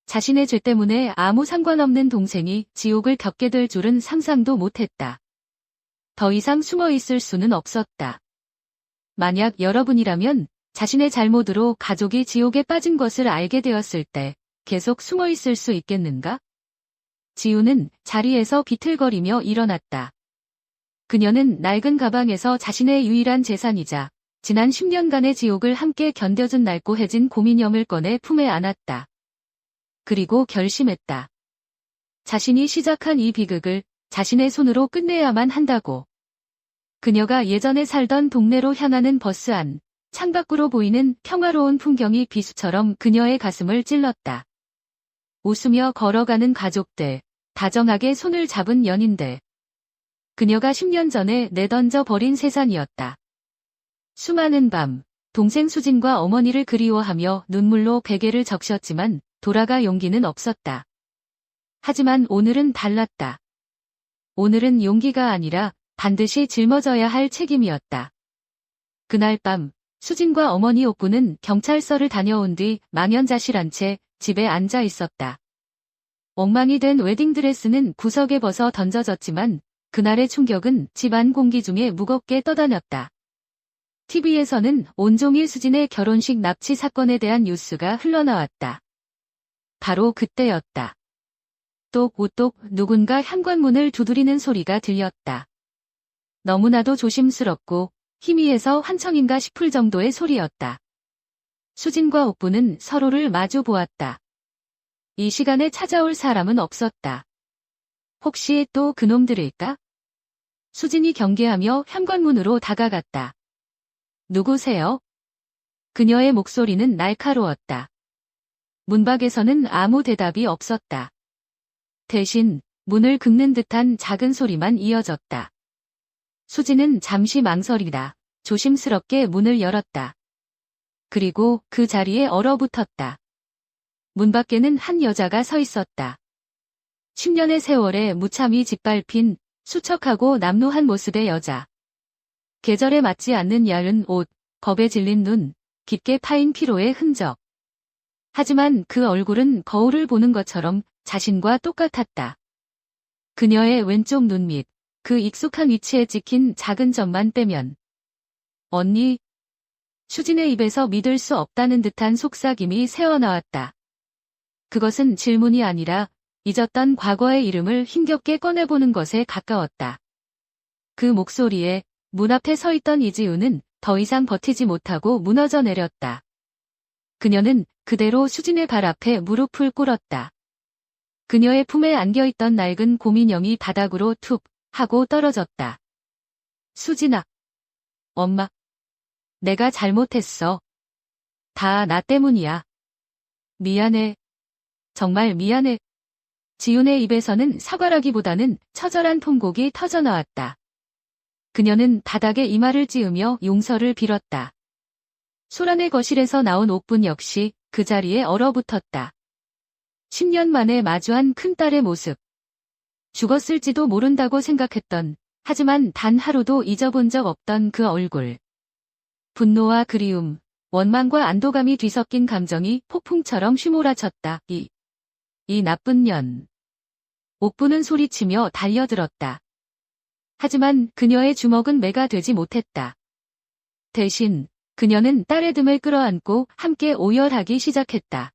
자신의 죄 때문에 아무 상관없는 동생이 지옥을 겪게 될 줄은 상상도 못했다. 더 이상 숨어 있을 수는 없었다. 만약 여러분이라면 자신의 잘못으로 가족이 지옥에 빠진 것을 알게 되었을 때 계속 숨어 있을 수 있겠는가? 지우는 자리에서 비틀거리며 일어났다. 그녀는 낡은 가방에서 자신의 유일한 재산이자 지난 10년간의 지옥을 함께 견뎌준 낡고해진 곰이념을 꺼내 품에 안았다. 그리고 결심했다. 자신이 시작한 이 비극을 자신의 손으로 끝내야만 한다고. 그녀가 예전에 살던 동네로 향하는 버스 안, 창밖으로 보이는 평화로운 풍경이 비수처럼 그녀의 가슴을 찔렀다. 웃으며 걸어가는 가족들, 다정하게 손을 잡은 연인들. 그녀가 10년 전에 내던져 버린 세상이었다. 수많은 밤, 동생 수진과 어머니를 그리워하며 눈물로 베개를 적셨지만 돌아갈 용기는 없었다. 하지만 오늘은 달랐다. 오늘은 용기가 아니라 반드시 짊어져야 할 책임이었다. 그날 밤, 수진과 어머니 옥부는 경찰서를 다녀온 뒤 망연자실한 채 집에 앉아 있었다. 엉망이 된 웨딩드레스는 구석에 벗어 던져졌지만 그날의 충격은 집안 공기 중에 무겁게 떠다녔다. TV에서는 온종일 수진의 결혼식 납치 사건에 대한 뉴스가 흘러나왔다. 바로 그때였다. 똑오똑 누군가 현관문을 두드리는 소리가 들렸다. 너무나도 조심스럽고 희미해서 환청인가 싶을 정도의 소리였다. 수진과 옥부는 서로를 마주 보았다. 이 시간에 찾아올 사람은 없었다. 혹시 또 그놈들일까? 수진이 경계하며 현관문으로 다가갔다. 누구세요? 그녀의 목소리는 날카로웠다. 문 밖에서는 아무 대답이 없었다. 대신 문을 긁는 듯한 작은 소리만 이어졌다. 수진은 잠시 망설이다 조심스럽게 문을 열었다. 그리고 그 자리에 얼어붙었다. 문 밖에는 한 여자가 서 있었다. 10년의 세월에 무참히 짓밟힌 수척하고 남루한 모습의 여자. 계절에 맞지 않는 야른 옷, 겁에 질린 눈, 깊게 파인 피로의 흔적. 하지만 그 얼굴은 거울을 보는 것처럼 자신과 똑같았다. 그녀의 왼쪽 눈 밑, 그 익숙한 위치에 찍힌 작은 점만 빼면. 언니? 수진의 입에서 믿을 수 없다는 듯한 속삭임이 새어나왔다. 그것은 질문이 아니라 잊었던 과거의 이름을 힘겹게 꺼내보는 것에 가까웠다. 그 목소리에 문 앞에 서 있던 이지우는 더 이상 버티지 못하고 무너져 내렸다. 그녀는 그대로 수진의 발 앞에 무릎을 꿇었다. 그녀의 품에 안겨있던 낡은 곰인형이 바닥으로 툭 하고 떨어졌다. 수진아. 엄마. 내가 잘못했어. 다 나 때문이야. 미안해. 정말 미안해. 지훈의 입에서는 사과라기보다는 처절한 통곡이 터져나왔다. 그녀는 바닥에 이마를 찌으며 용서를 빌었다. 소란의 거실에서 나온 옥분 역시 그 자리에 얼어붙었다. 10년 만에 마주한 큰딸의 모습. 죽었을지도 모른다고 생각했던, 하지만 단 하루도 잊어본 적 없던 그 얼굴. 분노와 그리움, 원망과 안도감이 뒤섞인 감정이 폭풍처럼 휘몰아쳤다. 이 나쁜 년. 옥부는 소리치며 달려들었다. 하지만 그녀의 주먹은 매가 되지 못했다. 대신 그녀는 딸의 등을 끌어안고 함께 오열하기 시작했다.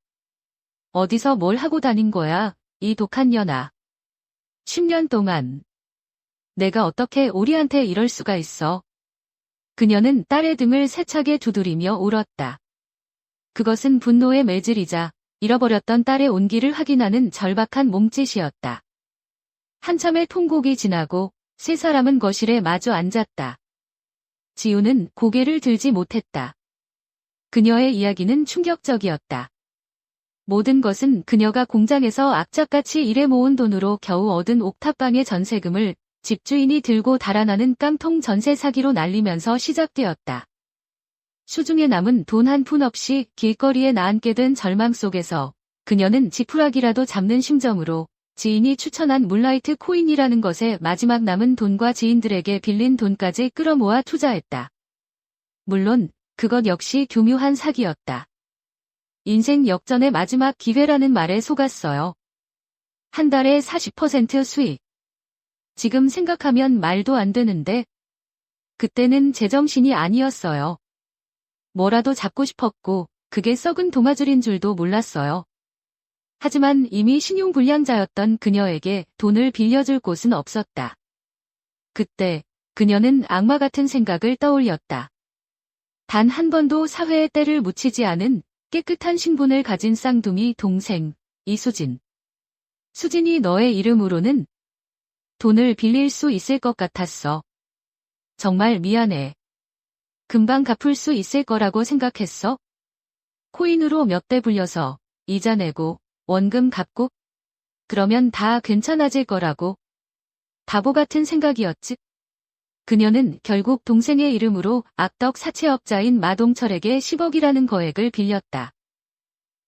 어디서 뭘 하고 다닌 거야, 이 독한 년아. 10년 동안. 내가 어떻게 우리한테 이럴 수가 있어. 그녀는 딸의 등을 세차게 두드리며 울었다. 그것은 분노의 매질이자 잃어버렸던 딸의 온기를 확인하는 절박한 몸짓이었다. 한참의 통곡이 지나고 세 사람은 거실에 마주 앉았다. 지우는 고개를 들지 못했다. 그녀의 이야기는 충격적이었다. 모든 것은 그녀가 공장에서 악착같이 일해 모은 돈으로 겨우 얻은 옥탑방의 전세금을 집주인이 들고 달아나는 깡통 전세 사기로 날리면서 시작되었다. 수중에 남은 돈 한 푼 없이 길거리에 나앉게 된 절망 속에서 그녀는 지푸라기라도 잡는 심정으로 지인이 추천한 물라이트 코인이라는 것에 마지막 남은 돈과 지인들에게 빌린 돈까지 끌어모아 투자했다. 물론 그것 역시 교묘한 사기였다. 인생 역전의 마지막 기회라는 말에 속았어요. 한 달에 40% 수익. 지금 생각하면 말도 안 되는데 그때는 제정신이 아니었어요. 뭐라도 잡고 싶었고 그게 썩은 도마줄인 줄도 몰랐어요. 하지만 이미 신용불량자였던 그녀에게 돈을 빌려줄 곳은 없었다. 그때 그녀는 악마 같은 생각을 떠올렸다. 단 한 번도 사회의 때를 묻히지 않은 깨끗한 신분을 가진 쌍둥이 동생, 이수진. 수진이 너의 이름으로는 돈을 빌릴 수 있을 것 같았어. 정말 미안해. 금방 갚을 수 있을 거라고 생각했어? 코인으로 몇 대 불려서 이자 내고 원금 갚고 그러면 다 괜찮아질 거라고. 바보 같은 생각이었지. 그녀는 결국 동생의 이름으로 악덕 사채업자인 마동철에게 10억이라는 거액을 빌렸다.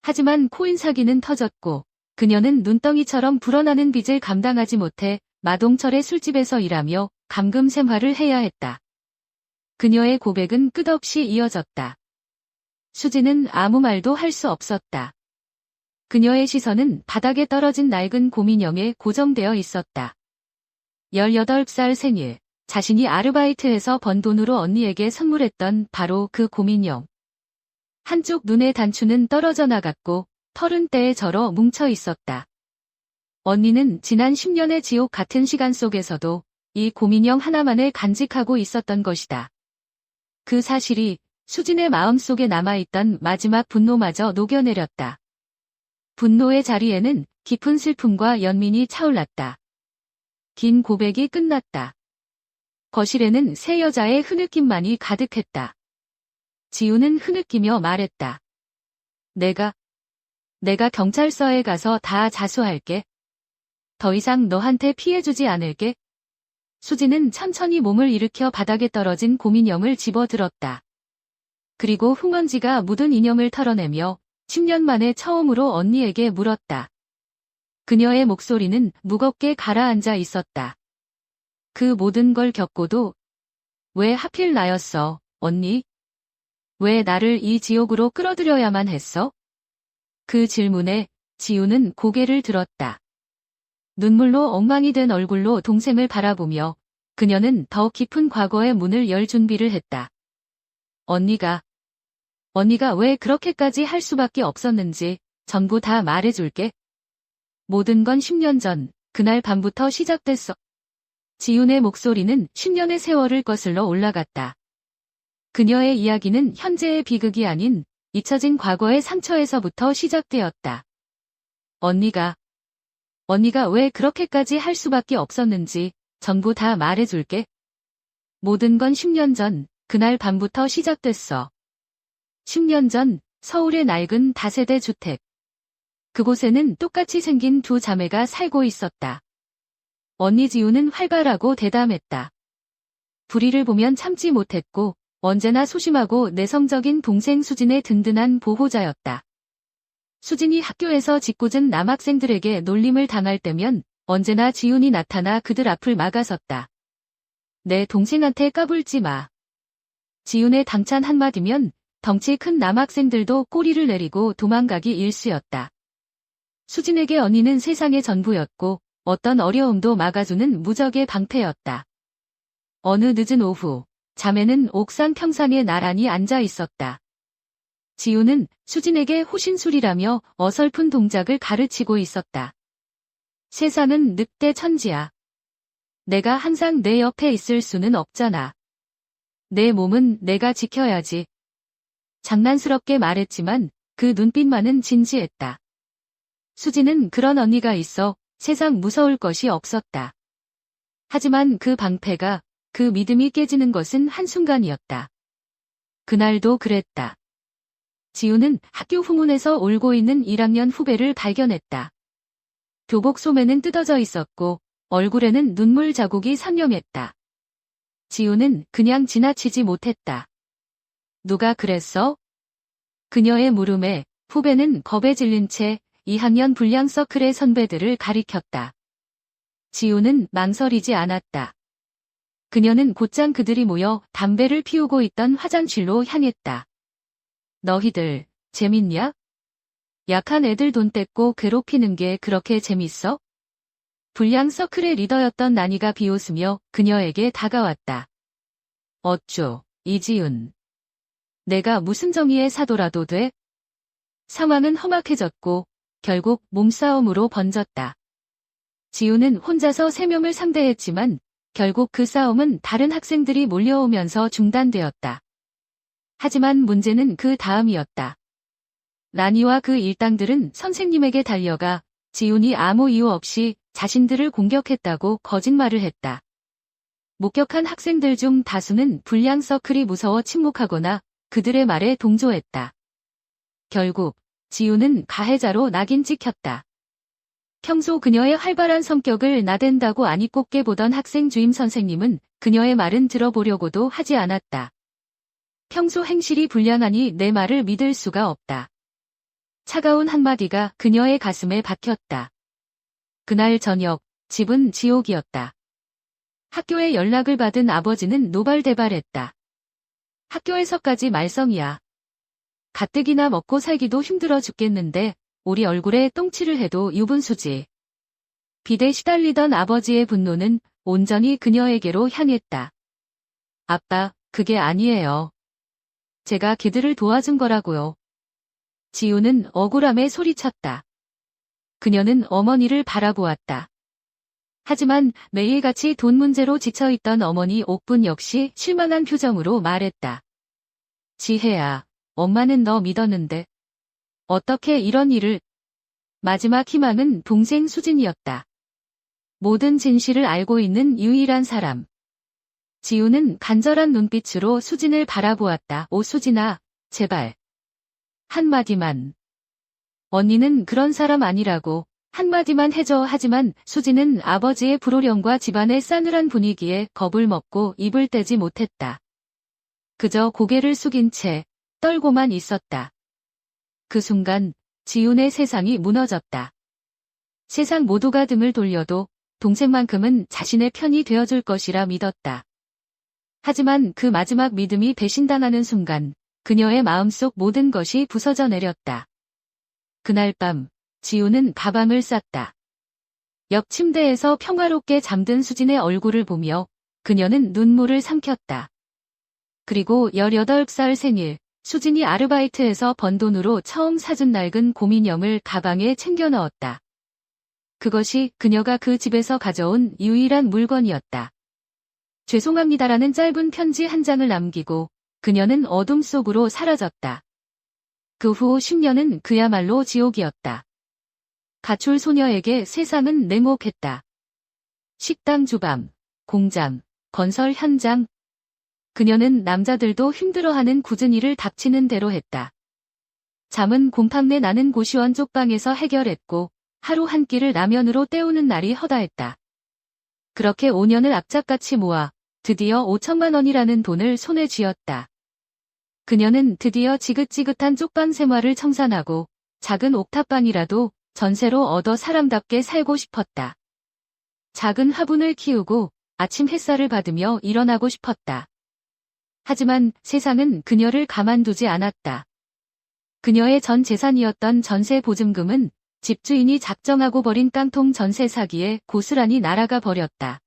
하지만 코인 사기는 터졌고 그녀는 눈덩이처럼 불어나는 빚을 감당하지 못해 마동철의 술집에서 일하며 감금 생활을 해야 했다. 그녀의 고백은 끝없이 이어졌다. 수지는 아무 말도 할 수 없었다. 그녀의 시선은 바닥에 떨어진 낡은 곰인형에 고정되어 있었다. 18살 생일, 자신이 아르바이트해서 번 돈으로 언니에게 선물했던 바로 그 곰인형. 한쪽 눈의 단추는 떨어져 나갔고 털은 때에 절어 뭉쳐 있었다. 언니는 지난 10년의 지옥 같은 시간 속에서도 이 곰인형 하나만을 간직하고 있었던 것이다. 그 사실이 수진의 마음속에 남아있던 마지막 분노마저 녹여내렸다. 분노의 자리에는 깊은 슬픔과 연민이 차올랐다. 긴 고백이 끝났다. 거실에는 새 여자의 흐느낌만이 가득했다. 지우는 흐느끼며 말했다. 내가 경찰서에 가서 다 자수할게. 더 이상 너한테 피해주지 않을게. 수지는 천천히 몸을 일으켜 바닥에 떨어진 곰인형을 집어들었다. 그리고 흙먼지가 묻은 인형을 털어내며 10년 만에 처음으로 언니에게 물었다. 그녀의 목소리는 무겁게 가라앉아 있었다. 그 모든 걸 겪고도 왜 하필 나였어, 언니? 왜 나를 이 지옥으로 끌어들여야만 했어? 그 질문에 지우는 고개를 들었다. 눈물로 엉망이 된 얼굴로 동생을 바라보며 그녀는 더 깊은 과거의 문을 열 준비를 했다. 언니가 왜 그렇게까지 할 수밖에 없었는지 전부 다 말해줄게. 모든 건 10년 전, 그날 밤부터 시작됐어. 지훈의 목소리는 10년의 세월을 거슬러 올라갔다. 그녀의 이야기는 현재의 비극이 아닌 잊혀진 과거의 상처에서부터 시작되었다. 언니가 왜 그렇게까지 할 수밖에 없었는지 전부 다 말해줄게. 모든 건 10년 전, 그날 밤부터 시작됐어. 10년 전, 서울의 낡은 다세대 주택. 그곳에는 똑같이 생긴 두 자매가 살고 있었다. 언니 지우는 활발하고 대담했다. 불의를 보면 참지 못했고 언제나 소심하고 내성적인 동생 수진의 든든한 보호자였다. 수진이 학교에서 짓궂은 남학생들에게 놀림을 당할 때면 언제나 지훈이 나타나 그들 앞을 막아섰다. 내 동생한테 까불지 마. 지훈의 당찬 한마디면 덩치 큰 남학생들도 꼬리를 내리고 도망가기 일쑤였다. 수진에게 언니는 세상의 전부였고 어떤 어려움도 막아주는 무적의 방패였다. 어느 늦은 오후, 자매는 옥상 평상에 나란히 앉아 있었다. 지우는 수진에게 호신술이라며 어설픈 동작을 가르치고 있었다. 세상은 늑대 천지야. 내가 항상 내 옆에 있을 수는 없잖아. 내 몸은 내가 지켜야지. 장난스럽게 말했지만 그 눈빛만은 진지했다. 수지는 그런 언니가 있어 세상 무서울 것이 없었다. 하지만 그 방패가, 그 믿음이 깨지는 것은 한순간이었다. 그날도 그랬다. 지우는 학교 후문에서 울고 있는 1학년 후배를 발견했다. 교복 소매는 뜯어져 있었고 얼굴에는 눈물 자국이 상념했다. 지우는 그냥 지나치지 못했다. 누가 그랬어? 그녀의 물음에 후배는 겁에 질린 채 2학년 불량 서클의 선배들을 가리켰다. 지우는 망설이지 않았다. 그녀는 곧장 그들이 모여 담배를 피우고 있던 화장실로 향했다. 너희들 재밌냐? 약한 애들 돈 떼고 괴롭히는 게 그렇게 재밌어? 불량 서클의 리더였던 나니가 비웃으며 그녀에게 다가왔다. 어쭈, 이지훈. 내가 무슨 정의의 사도라도 돼? 상황은 험악해졌고 결국 몸싸움으로 번졌다. 지우는 혼자서 3명을 상대했지만 결국 그 싸움은 다른 학생들이 몰려오면서 중단되었다. 하지만 문제는 그 다음이었다. 라니와 그 일당들은 선생님에게 달려가 지훈이 아무 이유 없이 자신들을 공격했다고 거짓말을 했다. 목격한 학생들 중 다수는 불량 서클이 무서워 침묵하거나 그들의 말에 동조했다. 결국 지훈은 가해자로 낙인 찍혔다. 평소 그녀의 활발한 성격을 나댄다고 아니 꼽게 보던 학생 주임 선생님은 그녀의 말은 들어보려고도 하지 않았다. 평소 행실이 불량하니 내 말을 믿을 수가 없다. 차가운 한마디가 그녀의 가슴에 박혔다. 그날 저녁, 집은 지옥이었다. 학교에 연락을 받은 아버지는 노발대발했다. 학교에서까지 말썽이야. 가뜩이나 먹고 살기도 힘들어 죽겠는데 우리 얼굴에 똥칠을 해도 유분수지. 비대 시달리던 아버지의 분노는 온전히 그녀에게로 향했다. 아빠, 그게 아니에요. 제가 걔들을 도와준 거라고요. 지우는 억울함에 소리쳤다. 그녀는 어머니를 바라보았다. 하지만 매일같이 돈 문제로 지쳐있던 어머니 옥분 역시 실망한 표정으로 말했다. 지혜야, 엄마는 너 믿었는데. 어떻게 이런 일을... 마지막 희망은 동생 수진이었다. 모든 진실을 알고 있는 유일한 사람. 지우는 간절한 눈빛으로 수진을 바라보았다. 오 수진아, 제발. 한마디만. 언니는 그런 사람 아니라고. 한마디만 해줘. 하지만 수진은 아버지의 불호령과 집안의 싸늘한 분위기에 겁을 먹고 입을 떼지 못했다. 그저 고개를 숙인 채 떨고만 있었다. 그 순간 지훈의 세상이 무너졌다. 세상 모두가 등을 돌려도 동생만큼은 자신의 편이 되어줄 것이라 믿었다. 하지만 그 마지막 믿음이 배신당하는 순간 그녀의 마음속 모든 것이 부서져 내렸다. 그날 밤 지우는 가방을 쌌다. 옆 침대에서 평화롭게 잠든 수진의 얼굴을 보며 그녀는 눈물을 삼켰다. 그리고 18살 생일, 수진이 아르바이트에서 번 돈으로 처음 사준 낡은 곰인형을 가방에 챙겨 넣었다. 그것이 그녀가 그 집에서 가져온 유일한 물건이었다. 죄송합니다라는 짧은 편지 한 장을 남기고 그녀는 어둠 속으로 사라졌다. 그 후 10년은 그야말로 지옥이었다. 가출 소녀에게 세상은 냉혹했다. 식당 주방, 공장, 건설 현장. 그녀는 남자들도 힘들어하는 굳은 일을 닥치는 대로 했다. 잠은 곰팡내 나는 고시원 쪽방에서 해결했고 하루 한 끼를 라면으로 때우는 날이 허다했다. 그렇게 5년을 악착같이 모아 드디어 5천만 원이라는 돈을 손에 쥐었다. 그녀는 드디어 지긋지긋한 쪽방 생활을 청산하고 작은 옥탑방이라도 전세로 얻어 사람답게 살고 싶었다. 작은 화분을 키우고 아침 햇살을 받으며 일어나고 싶었다. 하지만 세상은 그녀를 가만두지 않았다. 그녀의 전 재산이었던 전세 보증금은 집주인이 작정하고 버린 깡통 전세 사기에 고스란히 날아가 버렸다.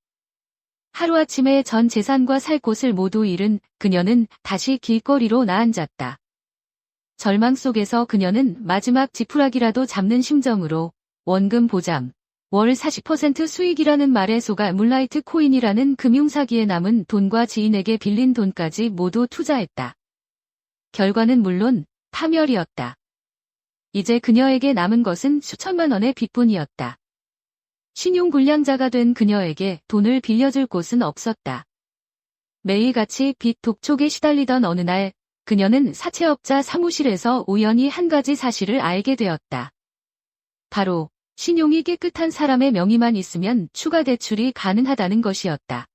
하루아침에 전 재산과 살 곳을 모두 잃은 그녀는 다시 길거리로 나앉았다. 절망 속에서 그녀는 마지막 지푸라기라도 잡는 심정으로 원금 보장, 월 40% 수익이라는 말에 속아 물라이트 코인이라는 금융사기에 남은 돈과 지인에게 빌린 돈까지 모두 투자했다. 결과는 물론 파멸이었다. 이제 그녀에게 남은 것은 수천만 원의 빚뿐이었다. 신용불량자가 된 그녀에게 돈을 빌려줄 곳은 없었다. 매일같이 빚 독촉에 시달리던 어느 날 그녀는 사채업자 사무실에서 우연히 한 가지 사실을 알게 되었다. 바로 신용이 깨끗한 사람의 명의만 있으면 추가 대출이 가능하다는 것이었다.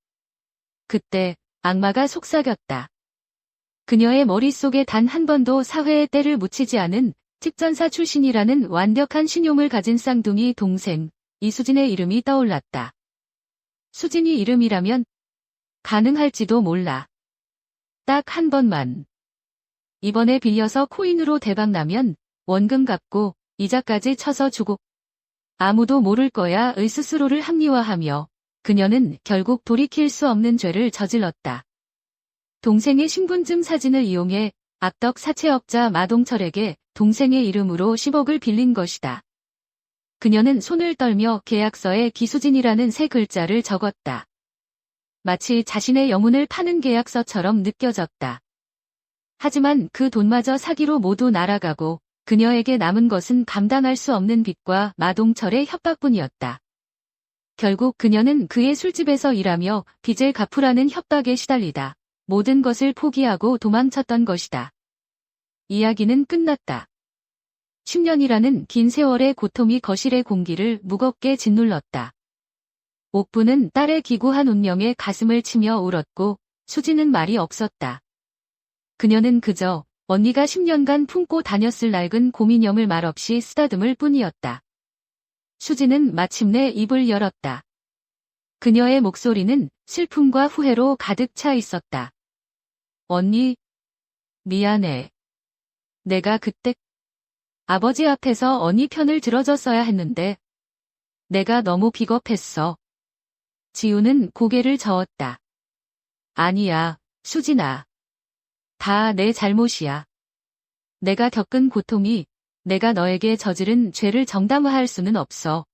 그때 악마가 속삭였다. 그녀의 머릿속에 단 한 번도 사회에 때를 묻히지 않은 특전사 출신이라는 완벽한 신용을 가진 쌍둥이 동생 이수진의 이름이 떠올랐다. 수진이 이름이라면 가능할지도 몰라. 딱 한 번만. 이번에 빌려서 코인으로 대박나면 원금 갚고 이자까지 쳐서 주고 아무도 모를 거야의 스스로를 합리화하며 그녀는 결국 돌이킬 수 없는 죄를 저질렀다. 동생의 신분증 사진을 이용해 악덕 사채업자 마동철에게 동생의 이름으로 10억을 빌린 것이다. 그녀는 손을 떨며 계약서에 기수진이라는 세 글자를 적었다. 마치 자신의 영혼을 파는 계약서처럼 느껴졌다. 하지만 그 돈마저 사기로 모두 날아가고 그녀에게 남은 것은 감당할 수 없는 빚과 마동철의 협박뿐이었다. 결국 그녀는 그의 술집에서 일하며 빚을 갚으라는 협박에 시달리다 모든 것을 포기하고 도망쳤던 것이다. 이야기는 끝났다. 10년이라는 긴 세월의 고통이 거실의 공기를 무겁게 짓눌렀다. 옥부는 딸의 기구한 운명에 가슴을 치며 울었고 수지는 말이 없었다. 그녀는 그저 언니가 10년간 품고 다녔을 낡은 곰이념을 말없이 쓰다듬을 뿐이었다. 수지는 마침내 입을 열었다. 그녀의 목소리는 슬픔과 후회로 가득 차 있었다. 언니, 미안해. 내가 그때 아버지 앞에서 언니 편을 들어줬어야 했는데 내가 너무 비겁했어. 지우는 고개를 저었다. 아니야, 수진아. 다 내 잘못이야. 내가 겪은 고통이 내가 너에게 저지른 죄를 정당화할 수는 없어.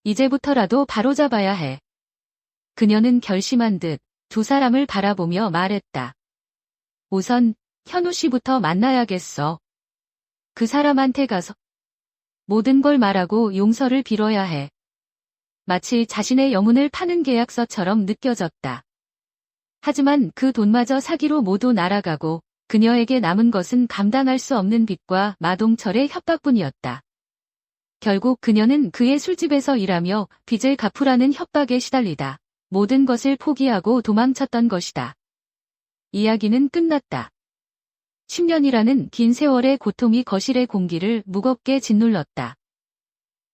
이제부터라도 바로잡아야 해. 그녀는 결심한 듯 두 사람을 바라보며 말했다. 우선 현우 씨부터 만나야겠어. 그 사람한테 가서 모든 걸 말하고 용서를 빌어야 해. 마치 자신의 영혼을 파는 계약서처럼 느껴졌다. 하지만 그 돈마저 사기로 모두 날아가고 그녀에게 남은 것은 감당할 수 없는 빚과 마동철의 협박뿐이었다. 결국 그녀는 그의 술집에서 일하며 빚을 갚으라는 협박에 시달리다 모든 것을 포기하고 도망쳤던 것이다. 이야기는 끝났다. 10년이라는 긴 세월의 고통이 거실의 공기를 무겁게 짓눌렀다.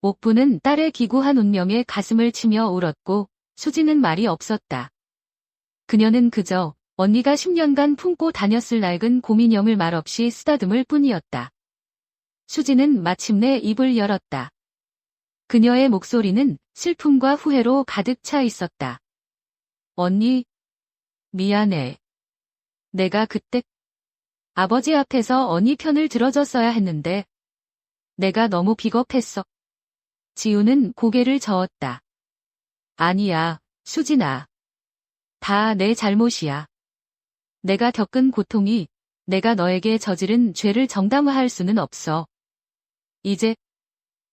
옥부는 딸의 기구한 운명에 가슴을 치며 울었고 수지는 말이 없었다. 그녀는 그저 언니가 10년간 품고 다녔을 낡은 곰이념을 말없이 쓰다듬을 뿐이었다. 수지는 마침내 입을 열었다. 그녀의 목소리는 슬픔과 후회로 가득 차 있었다. 언니, 미안해. 내가 그때 아버지 앞에서 언니 편을 들어줬어야 했는데 내가 너무 비겁했어. 지우는 고개를 저었다. 아니야, 수진아. 다 내 잘못이야. 내가 겪은 고통이 내가 너에게 저지른 죄를 정당화할 수는 없어.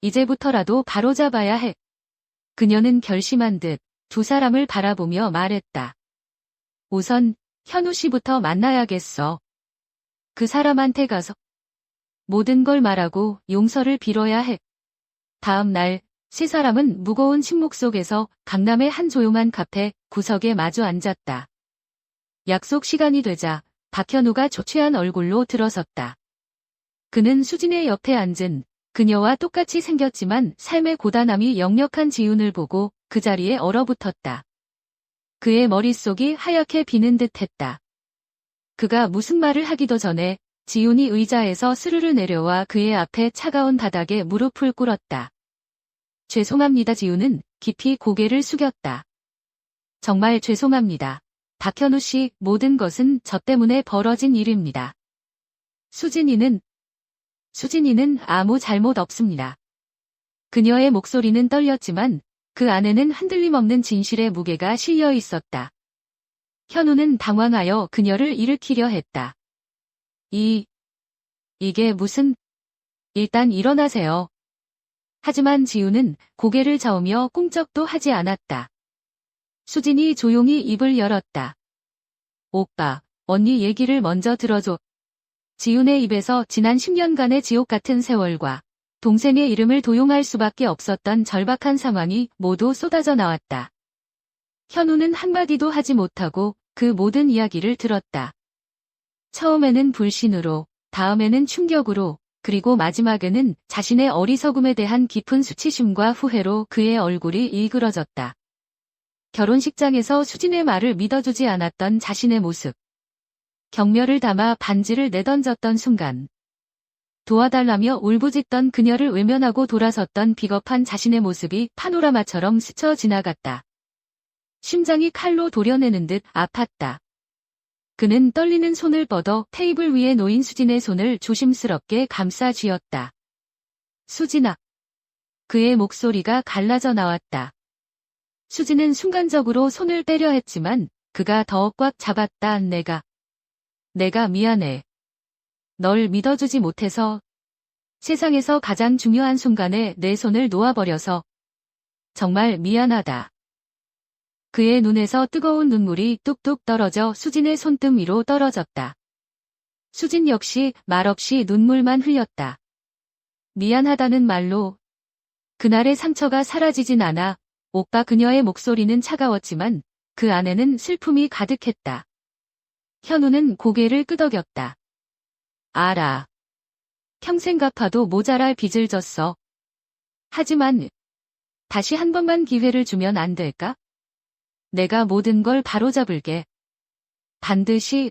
이제부터라도 바로잡아야 해. 그녀는 결심한 듯 두 사람을 바라보며 말했다. 우선 현우 씨부터 만나야겠어. 그 사람한테 가서 모든 걸 말하고 용서를 빌어야 해. 다음 날 세 사람은 무거운 침묵 속에서 강남의 한 조용한 카페 구석에 마주 앉았다. 약속 시간이 되자 박현우가 초췌한 얼굴로 들어섰다. 그는 수진의 옆에 앉은 그녀와 똑같이 생겼지만 삶의 고단함이 역력한 지훈을 보고 그 자리에 얼어붙었다. 그의 머릿속이 하얗게 비는 듯했다. 그가 무슨 말을 하기도 전에 지훈이 의자에서 스르르 내려와 그의 앞에 차가운 바닥에 무릎을 꿇었다. 죄송합니다. 지훈은 깊이 고개를 숙였다. 정말 죄송합니다. 박현우 씨, 모든 것은 저 때문에 벌어진 일입니다. 수진이는 아무 잘못 없습니다. 그녀의 목소리는 떨렸지만 그 안에는 흔들림 없는 진실의 무게가 실려 있었다. 현우는 당황하여 그녀를 일으키려 했다. 이게 무슨... 일단 일어나세요. 하지만 지우는 고개를 저으며 꿈쩍도 하지 않았다. 수진이 조용히 입을 열었다. 오빠, 언니 얘기를 먼저 들어줘. 지훈의 입에서 지난 10년간의 지옥 같은 세월과 동생의 이름을 도용할 수밖에 없었던 절박한 상황이 모두 쏟아져 나왔다. 현우는 한마디도 하지 못하고 그 모든 이야기를 들었다. 처음에는 불신으로, 다음에는 충격으로, 그리고 마지막에는 자신의 어리석음에 대한 깊은 수치심과 후회로 그의 얼굴이 일그러졌다. 결혼식장에서 수진의 말을 믿어주지 않았던 자신의 모습. 경멸을 담아 반지를 내던졌던 순간. 도와달라며 울부짖던 그녀를 외면하고 돌아섰던 비겁한 자신의 모습이 파노라마처럼 스쳐 지나갔다. 심장이 칼로 도려내는 듯 아팠다. 그는 떨리는 손을 뻗어 테이블 위에 놓인 수진의 손을 조심스럽게 감싸 쥐었다. 수진아. 그의 목소리가 갈라져 나왔다. 수진은 순간적으로 손을 빼려 했지만 그가 더 꽉 잡았다. 내가 미안해. 널 믿어주지 못해서, 세상에서 가장 중요한 순간에 내 손을 놓아버려서 정말 미안하다. 그의 눈에서 뜨거운 눈물이 뚝뚝 떨어져 수진의 손등 위로 떨어졌다. 수진 역시 말없이 눈물만 흘렸다. 미안하다는 말로 그날의 상처가 사라지진 않아. 오빠. 그녀의 목소리는 차가웠지만 그 안에는 슬픔이 가득했다. 현우는 고개를 끄덕였다. 알아. 평생 갚아도 모자랄 빚을 졌어. 하지만 다시 한 번만 기회를 주면 안 될까? 내가 모든 걸 바로잡을게. 반드시.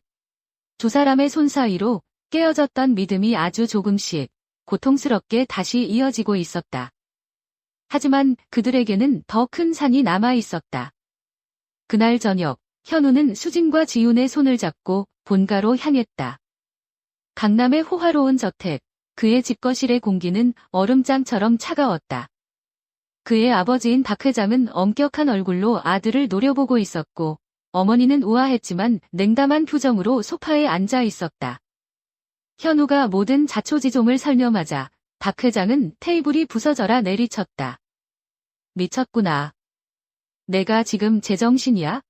두 사람의 손 사이로 깨어졌던 믿음이 아주 조금씩 고통스럽게 다시 이어지고 있었다. 하지만 그들에게는 더 큰 산이 남아 있었다. 그날 저녁, 현우는 수진과 지훈의 손을 잡고 본가로 향했다. 강남의 호화로운 저택, 그의 집거실의 공기는 얼음장처럼 차가웠다. 그의 아버지인 박 회장은 엄격한 얼굴로 아들을 노려보고 있었고, 어머니는 우아했지만 냉담한 표정으로 소파에 앉아 있었다. 현우가 모든 자초지종을 설명하자 박 회장은 테이블이 부서져라 내리쳤다. 미쳤구나. 내가 지금 제정신이야?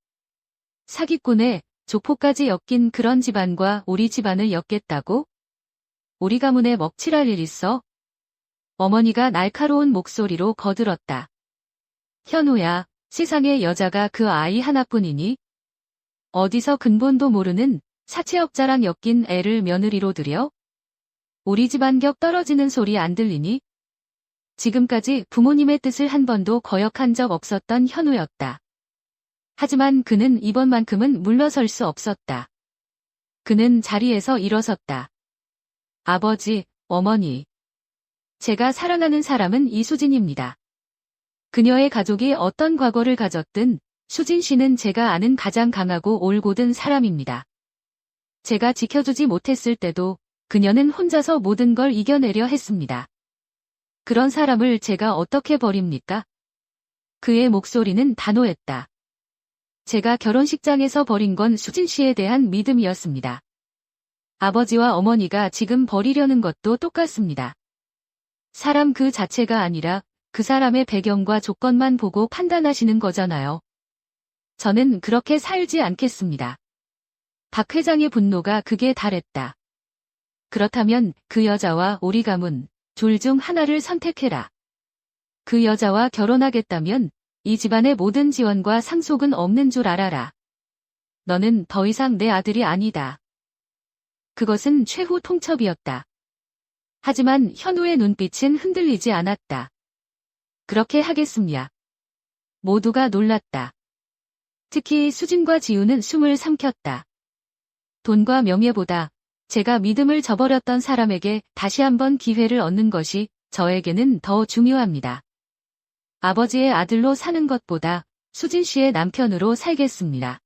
사기꾼에 조폭까지 엮인 그런 집안과 우리 집안을 엮겠다고? 우리 가문에 먹칠할 일 있어? 어머니가 날카로운 목소리로 거들었다. 현우야, 세상에 여자가 그 아이 하나뿐이니? 어디서 근본도 모르는 사채업자랑 엮인 애를 며느리로 들여? 우리 집안 격 떨어지는 소리 안 들리니? 지금까지 부모님의 뜻을 한 번도 거역한 적 없었던 현우였다. 하지만 그는 이번만큼은 물러설 수 없었다. 그는 자리에서 일어섰다. 아버지, 어머니. 제가 사랑하는 사람은 이수진입니다. 그녀의 가족이 어떤 과거를 가졌든 수진 씨는 제가 아는 가장 강하고 올곧은 사람입니다. 제가 지켜주지 못했을 때도 그녀는 혼자서 모든 걸 이겨내려 했습니다. 그런 사람을 제가 어떻게 버립니까? 그의 목소리는 단호했다. 제가 결혼식장에서 버린 건 수진 씨에 대한 믿음이었습니다. 아버지와 어머니가 지금 버리려는 것도 똑같습니다. 사람 그 자체가 아니라 그 사람의 배경과 조건만 보고 판단하시는 거잖아요. 저는 그렇게 살지 않겠습니다. 박 회장의 분노가 극에 달했다. 그렇다면 그 여자와 우리 가문 둘 중 하나를 선택해라. 그 여자와 결혼하겠다면 이 집안의 모든 지원과 상속은 없는 줄 알아라. 너는 더 이상 내 아들이 아니다. 그것은 최후 통첩이었다. 하지만 현우의 눈빛은 흔들리지 않았다. 그렇게 하겠습니다. 모두가 놀랐다. 특히 수진과 지우는 숨을 삼켰다. 돈과 명예보다 제가 믿음을 저버렸던 사람에게 다시 한번 기회를 얻는 것이 저에게는 더 중요합니다. 아버지의 아들로 사는 것보다 수진 씨의 남편으로 살겠습니다.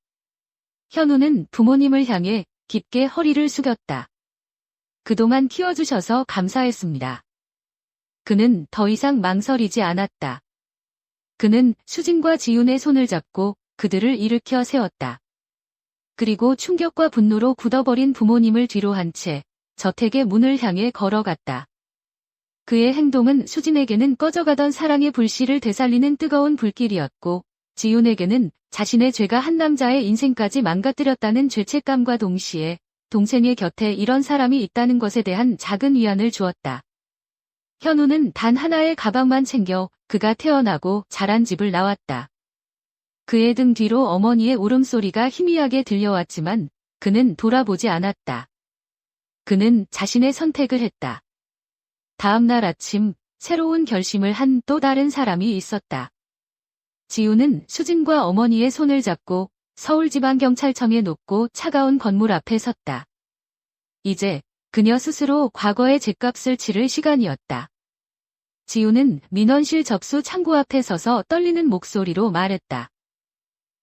현우는 부모님을 향해 깊게 허리를 숙였다. 그동안 키워주셔서 감사했습니다. 그는 더 이상 망설이지 않았다. 그는 수진과 지훈의 손을 잡고 그들을 일으켜 세웠다. 그리고 충격과 분노로 굳어버린 부모님을 뒤로 한 채 저택의 문을 향해 걸어갔다. 그의 행동은 수진에게는 꺼져가던 사랑의 불씨를 되살리는 뜨거운 불길이었고, 지훈에게는 자신의 죄가 한 남자의 인생까지 망가뜨렸다는 죄책감과 동시에 동생의 곁에 이런 사람이 있다는 것에 대한 작은 위안을 주었다. 현우는 단 하나의 가방만 챙겨 그가 태어나고 자란 집을 나왔다. 그의 등 뒤로 어머니의 울음소리가 희미하게 들려왔지만 그는 돌아보지 않았다. 그는 자신의 선택을 했다. 다음 날 아침 새로운 결심을 한 또 다른 사람이 있었다. 지우는 수진과 어머니의 손을 잡고 서울지방경찰청의 높고 차가운 건물 앞에 섰다. 이제 그녀 스스로 과거의 죗값을 치를 시간이었다. 지우는 민원실 접수 창구 앞에 서서 떨리는 목소리로 말했다.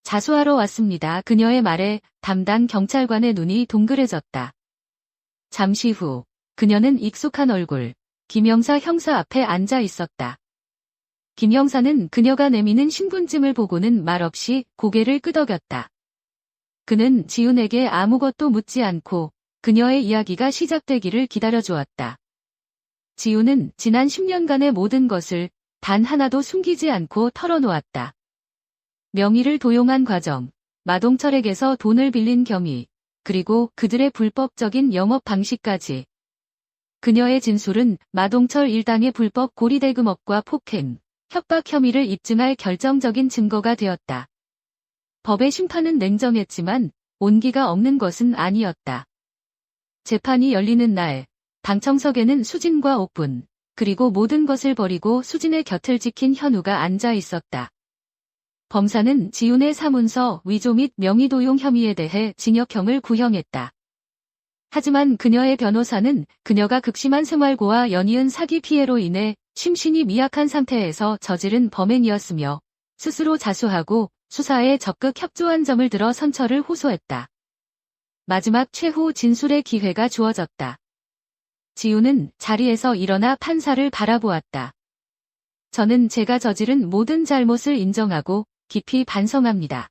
자수하러 왔습니다. 그녀의 말에 담당 경찰관의 눈이 동그래졌다. 잠시 후 그녀는 익숙한 얼굴, 김영사 형사 앞에 앉아 있었다. 김 형사는 그녀가 내미는 신분증을 보고는 말없이 고개를 끄덕였다. 그는 지훈에게 아무것도 묻지 않고 그녀의 이야기가 시작되기를 기다려주었다. 지훈은 지난 10년간의 모든 것을 단 하나도 숨기지 않고 털어놓았다. 명의를 도용한 과정, 마동철에게서 돈을 빌린 경위, 그리고 그들의 불법적인 영업 방식까지. 그녀의 진술은 마동철 일당의 불법 고리대금업과 폭행, 협박 혐의를 입증할 결정적인 증거가 되었다. 법의 심판은 냉정했지만 온기가 없는 것은 아니었다. 재판이 열리는 날, 방청석에는 수진과 옥분, 그리고 모든 것을 버리고 수진의 곁을 지킨 현우가 앉아 있었다. 검사는 지훈의 사문서 위조 및 명의도용 혐의에 대해 징역형을 구형했다. 하지만 그녀의 변호사는 그녀가 극심한 생활고와 연이은 사기 피해로 인해 심신이 미약한 상태에서 저지른 범행이었으며 스스로 자수하고 수사에 적극 협조한 점을 들어 선처를 호소했다. 마지막 최후 진술의 기회가 주어졌다. 지훈은 자리에서 일어나 판사를 바라보았다. 저는 제가 저지른 모든 잘못을 인정하고 깊이 반성합니다.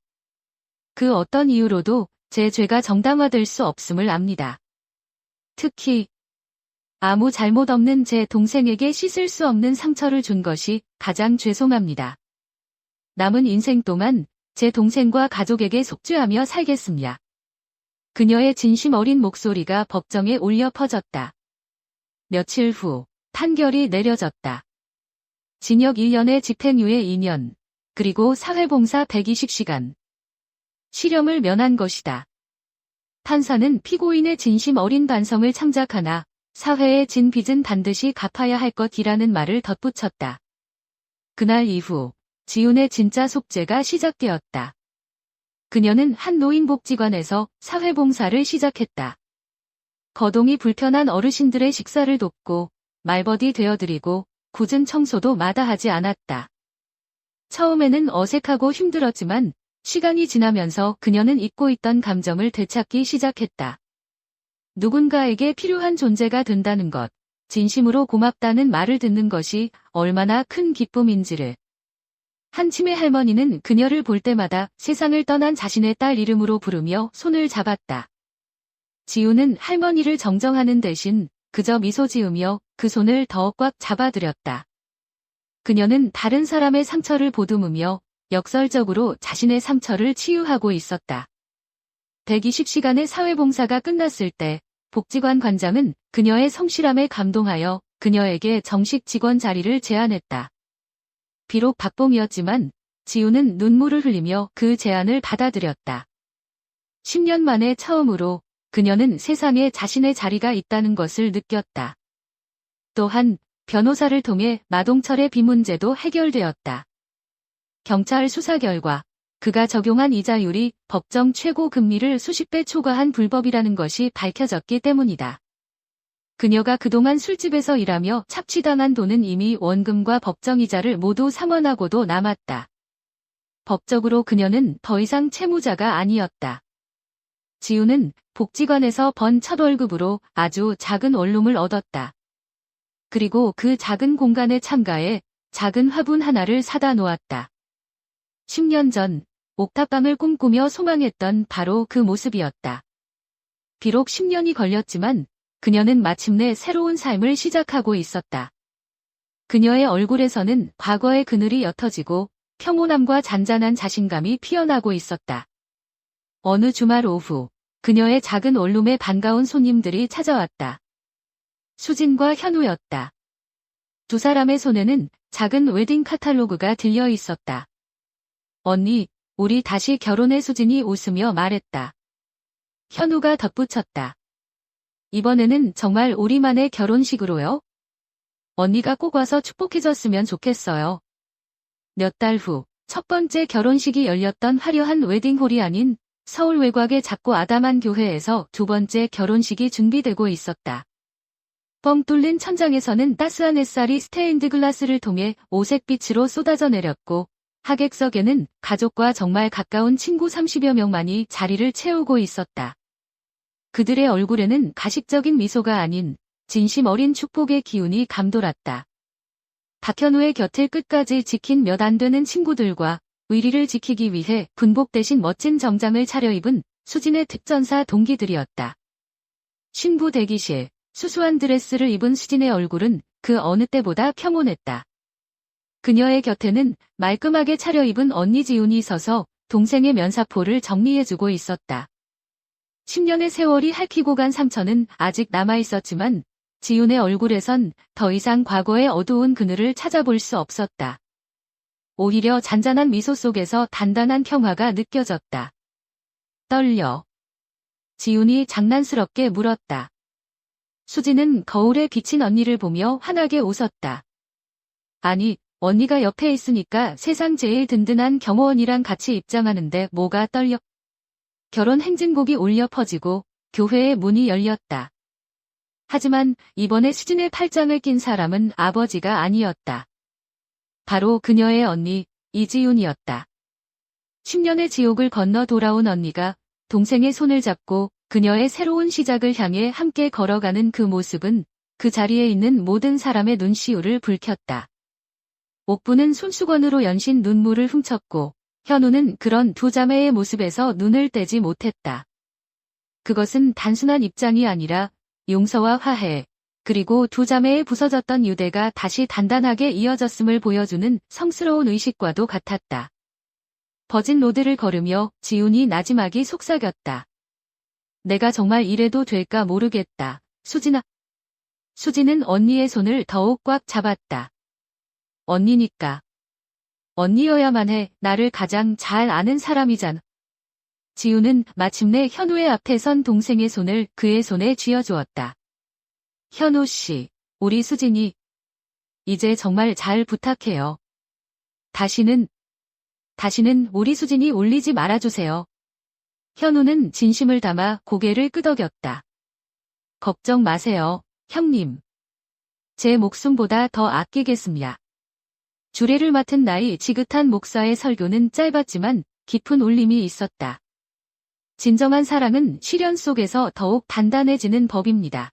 그 어떤 이유로도 제 죄가 정당화될 수 없음을 압니다. 특히 아무 잘못 없는 제 동생에게 씻을 수 없는 상처를 준 것이 가장 죄송합니다. 남은 인생 동안 제 동생과 가족에게 속죄하며 살겠습니다. 그녀의 진심 어린 목소리가 법정에 울려 퍼졌다. 며칠 후 판결이 내려졌다. 징역 1년에 집행유예 2년, 그리고 사회봉사 120시간. 실형을 면한 것이다. 판사는 피고인의 진심 어린 반성을 창작하나 사회의 진 빚은 반드시 갚아야 할 것이라는 말을 덧붙였다. 그날 이후 지훈의 진짜 속죄가 시작되었다. 그녀는 한 노인복지관에서 사회봉사를 시작했다. 거동이 불편한 어르신들의 식사를 돕고 말벗이 되어드리고 굳은 청소도 마다하지 않았다. 처음에는 어색하고 힘들었지만 시간이 지나면서 그녀는 잊고 있던 감정을 되찾기 시작했다. 누군가에게 필요한 존재가 된다는 것, 진심으로 고맙다는 말을 듣는 것이 얼마나 큰 기쁨인지를. 한 치매 할머니는 그녀를 볼 때마다 세상을 떠난 자신의 딸 이름으로 부르며 손을 잡았다. 지훈은 할머니를 정정하는 대신 그저 미소 지으며 그 손을 더 꽉 잡아들였다. 그녀는 다른 사람의 상처를 보듬으며 역설적으로 자신의 상처를 치유하고 있었다. 120시간의 사회봉사가 끝났을 때 복지관 관장은 그녀의 성실함에 감동하여 그녀에게 정식 직원 자리를 제안했다. 비록 박봉이었지만 지훈은 눈물을 흘리며 그 제안을 받아들였다. 10년 만에 처음으로 그녀는 세상에 자신의 자리가 있다는 것을 느꼈다. 또한 변호사를 통해 마동철의 비 문제도 해결되었다. 경찰 수사 결과 그가 적용한 이자율이 법정 최고 금리를 수십 배 초과한 불법이라는 것이 밝혀졌기 때문이다. 그녀가 그동안 술집에서 일하며 착취당한 돈은 이미 원금과 법정이자를 모두 상환하고도 남았다. 법적으로 그녀는 더 이상 채무자가 아니었다. 지훈은 복지관에서 번 첫 월급으로 아주 작은 원룸을 얻었다. 그리고 그 작은 공간에 창가에 작은 화분 하나를 사다 놓았다. 10년 전 옥탑방을 꿈꾸며 소망했던 바로 그 모습이었다. 비록 10년이 걸렸지만 그녀는 마침내 새로운 삶을 시작하고 있었다. 그녀의 얼굴에서는 과거의 그늘이 옅어지고 평온함과 잔잔한 자신감이 피어나고 있었다. 어느 주말 오후 그녀의 작은 원룸에 반가운 손님들이 찾아왔다. 수진과 현우였다. 두 사람의 손에는 작은 웨딩 카탈로그가 들려 있었다. 언니, 우리 다시 결혼해. 수진이 웃으며 말했다. 현우가 덧붙였다. 이번에는 정말 우리만의 결혼식으로요? 언니가 꼭 와서 축복해줬으면 좋겠어요. 몇 달 후 첫 번째 결혼식이 열렸던 화려한 웨딩홀이 아닌 서울 외곽의 작고 아담한 교회에서 두 번째 결혼식이 준비되고 있었다. 뻥 뚫린 천장에서는 따스한 햇살이 스테인드 글라스를 통해 오색빛으로 쏟아져 내렸고 하객석에는 가족과 정말 가까운 친구 30여 명만이 자리를 채우고 있었다. 그들의 얼굴에는 가식적인 미소가 아닌 진심 어린 축복의 기운이 감돌았다. 박현우의 곁을 끝까지 지킨 몇 안 되는 친구들과 의리를 지키기 위해 군복 대신 멋진 정장을 차려입은 수진의 특전사 동기들이었다. 신부 대기실, 수수한 드레스를 입은 수진의 얼굴은 그 어느 때보다 평온했다. 그녀의 곁에는 말끔하게 차려입은 언니 지훈이 서서 동생의 면사포를 정리해주고 있었다. 10년의 세월이 핥히고 간 상처는 아직 남아있었지만 지훈의 얼굴에선 더 이상 과거의 어두운 그늘을 찾아볼 수 없었다. 오히려 잔잔한 미소 속에서 단단한 평화가 느껴졌다. 떨려. 지훈이 장난스럽게 물었다. 수지는 거울에 비친 언니를 보며 환하게 웃었다. 아니, 언니가 옆에 있으니까 세상 제일 든든한 경호원이랑 같이 입장하는데 뭐가 떨려? 결혼 행진곡이 울려 퍼지고 교회의 문이 열렸다. 하지만 이번에 수진의 팔짱을 낀 사람은 아버지가 아니었다. 바로 그녀의 언니 이지훈이었다. 10년의 지옥을 건너 돌아온 언니가 동생의 손을 잡고 그녀의 새로운 시작을 향해 함께 걸어가는 그 모습은 그 자리에 있는 모든 사람의 눈시울을 붉혔다. 옥부는 손수건으로 연신 눈물을 훔쳤고 현우는 그런 두 자매의 모습에서 눈을 떼지 못했다. 그것은 단순한 입장이 아니라 용서와 화해, 그리고 두 자매의 부서졌던 유대가 다시 단단하게 이어졌음을 보여주는 성스러운 의식과도 같았다. 버진 로드를 걸으며 지훈이 나지막이 속삭였다. 내가 정말 이래도 될까 모르겠다. 수진아. 수진은 언니의 손을 더욱 꽉 잡았다. 언니니까. 언니여야만 해. 나를 가장 잘 아는 사람이잖아. 지훈은 마침내 현우의 앞에 선 동생의 손을 그의 손에 쥐어주었다. 현우 씨, 우리 수진이 이제 정말 잘 부탁해요. 다시는 우리 수진이 울리지 말아주세요. 현우는 진심을 담아 고개를 끄덕였다. 걱정 마세요, 형님. 제 목숨보다 더 아끼겠습니다. 주례를 맡은 나이 지긋한 목사의 설교는 짧았지만 깊은 울림이 있었다. 진정한 사랑은 시련 속에서 더욱 단단해지는 법입니다.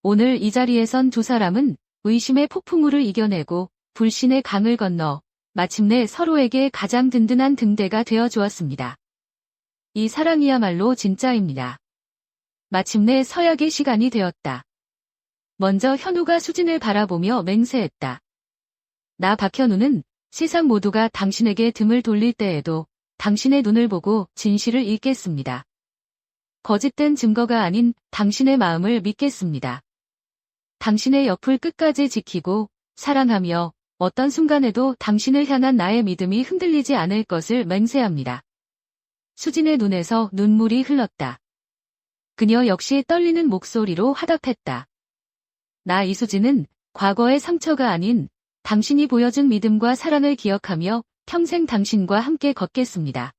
오늘 이 자리에 선 두 사람은 의심의 폭풍우를 이겨내고 불신의 강을 건너 마침내 서로에게 가장 든든한 등대가 되어 주었습니다. 이 사랑이야말로 진짜입니다. 마침내 서약의 시간이 되었다. 먼저 현우가 수진을 바라보며 맹세했다. 나 박현우는 세상 모두가 당신에게 등을 돌릴 때에도 당신의 눈을 보고 진실을 읽겠습니다. 거짓된 증거가 아닌 당신의 마음을 믿겠습니다. 당신의 옆을 끝까지 지키고 사랑하며 어떤 순간에도 당신을 향한 나의 믿음이 흔들리지 않을 것을 맹세합니다. 수진의 눈에서 눈물이 흘렀다. 그녀 역시 떨리는 목소리로 화답했다. 나 이수진은 과거의 상처가 아닌 당신이 보여준 믿음과 사랑을 기억하며 평생 당신과 함께 걷겠습니다.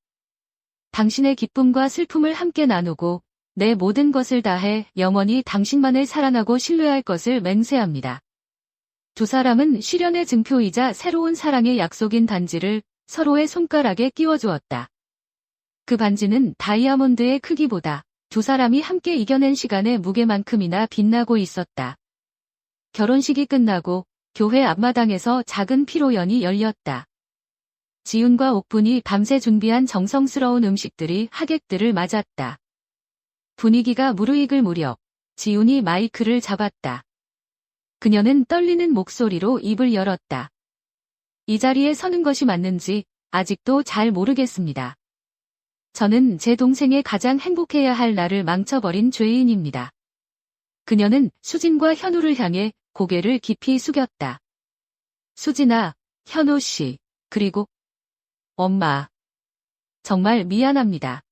당신의 기쁨과 슬픔을 함께 나누고 내 모든 것을 다해 영원히 당신만을 사랑하고 신뢰할 것을 맹세합니다. 두 사람은 시련의 증표이자 새로운 사랑의 약속인 반지를 서로의 손가락에 끼워주었다. 그 반지는 다이아몬드의 크기보다 두 사람이 함께 이겨낸 시간의 무게만큼이나 빛나고 있었다. 결혼식이 끝나고 교회 앞마당에서 작은 피로연이 열렸다. 지훈과 옥분이 밤새 준비한 정성스러운 음식들이 하객들을 맞았다. 분위기가 무르익을 무렵 지훈이 마이크를 잡았다. 그녀는 떨리는 목소리로 입을 열었다. 이 자리에 서는 것이 맞는지 아직도 잘 모르겠습니다. 저는 제 동생의 가장 행복해야 할 날을 망쳐버린 죄인입니다. 그녀는 수진과 현우를 향해 고개를 깊이 숙였다. 수진아, 현우 씨, 그리고 엄마. 정말 미안합니다.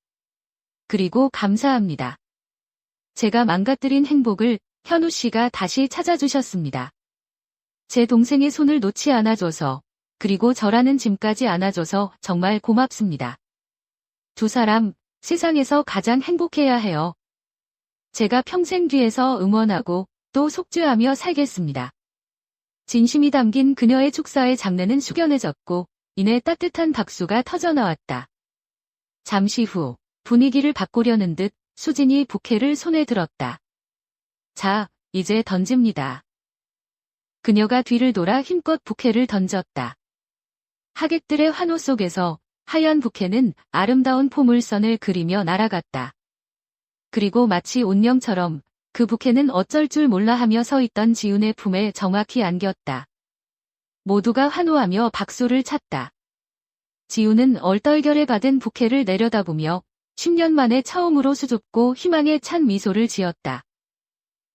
그리고 감사합니다. 제가 망가뜨린 행복을 현우 씨가 다시 찾아주셨습니다. 제 동생의 손을 놓지 않아줘서, 그리고 저라는 짐까지 안아줘서 정말 고맙습니다. 두 사람, 세상에서 가장 행복해야 해요. 제가 평생 뒤에서 응원하고 또 속죄하며 살겠습니다. 진심이 담긴 그녀의 축사의 장례는 숙연해졌고 이내 따뜻한 박수가 터져나왔다. 잠시 후 분위기를 바꾸려는 듯 수진이 부케를 손에 들었다. 자, 이제 던집니다. 그녀가 뒤를 돌아 힘껏 부케를 던졌다. 하객들의 환호 속에서 하얀 부케는 아름다운 포물선을 그리며 날아갔다. 그리고 마치 운명처럼 그 부케는 어쩔 줄 몰라 하며 서 있던 지훈의 품에 정확히 안겼다. 모두가 환호하며 박수를 찼다. 지훈은 얼떨결에 받은 부케를 내려다보며 10년 만에 처음으로 수줍고 희망에 찬 미소를 지었다.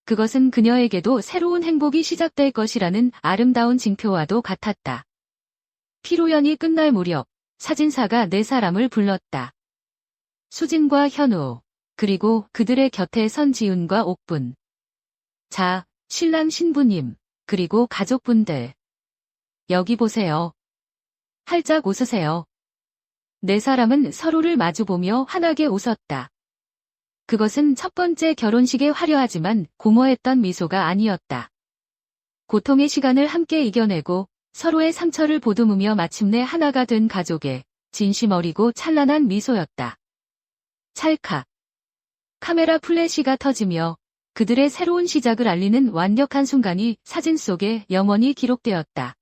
그것은 그녀에게도 새로운 행복이 시작될 것이라는 아름다운 징표와도 같았다. 피로연이 끝날 무렵 사진사가 네 사람을 불렀다. 수진과 현우, 그리고 그들의 곁에 선 지훈과 옥분. 자, 신랑 신부님, 그리고 가족분들. 여기 보세요. 활짝 웃으세요. 네 사람은 서로를 마주보며 환하게 웃었다. 그것은 첫 번째 결혼식의 화려하지만 공허했던 미소가 아니었다. 고통의 시간을 함께 이겨내고 서로의 상처를 보듬으며 마침내 하나가 된 가족의 진심 어리고 찬란한 미소였다. 찰칵. 카메라 플래시가 터지며 그들의 새로운 시작을 알리는 완벽한 순간이 사진 속에 영원히 기록되었다.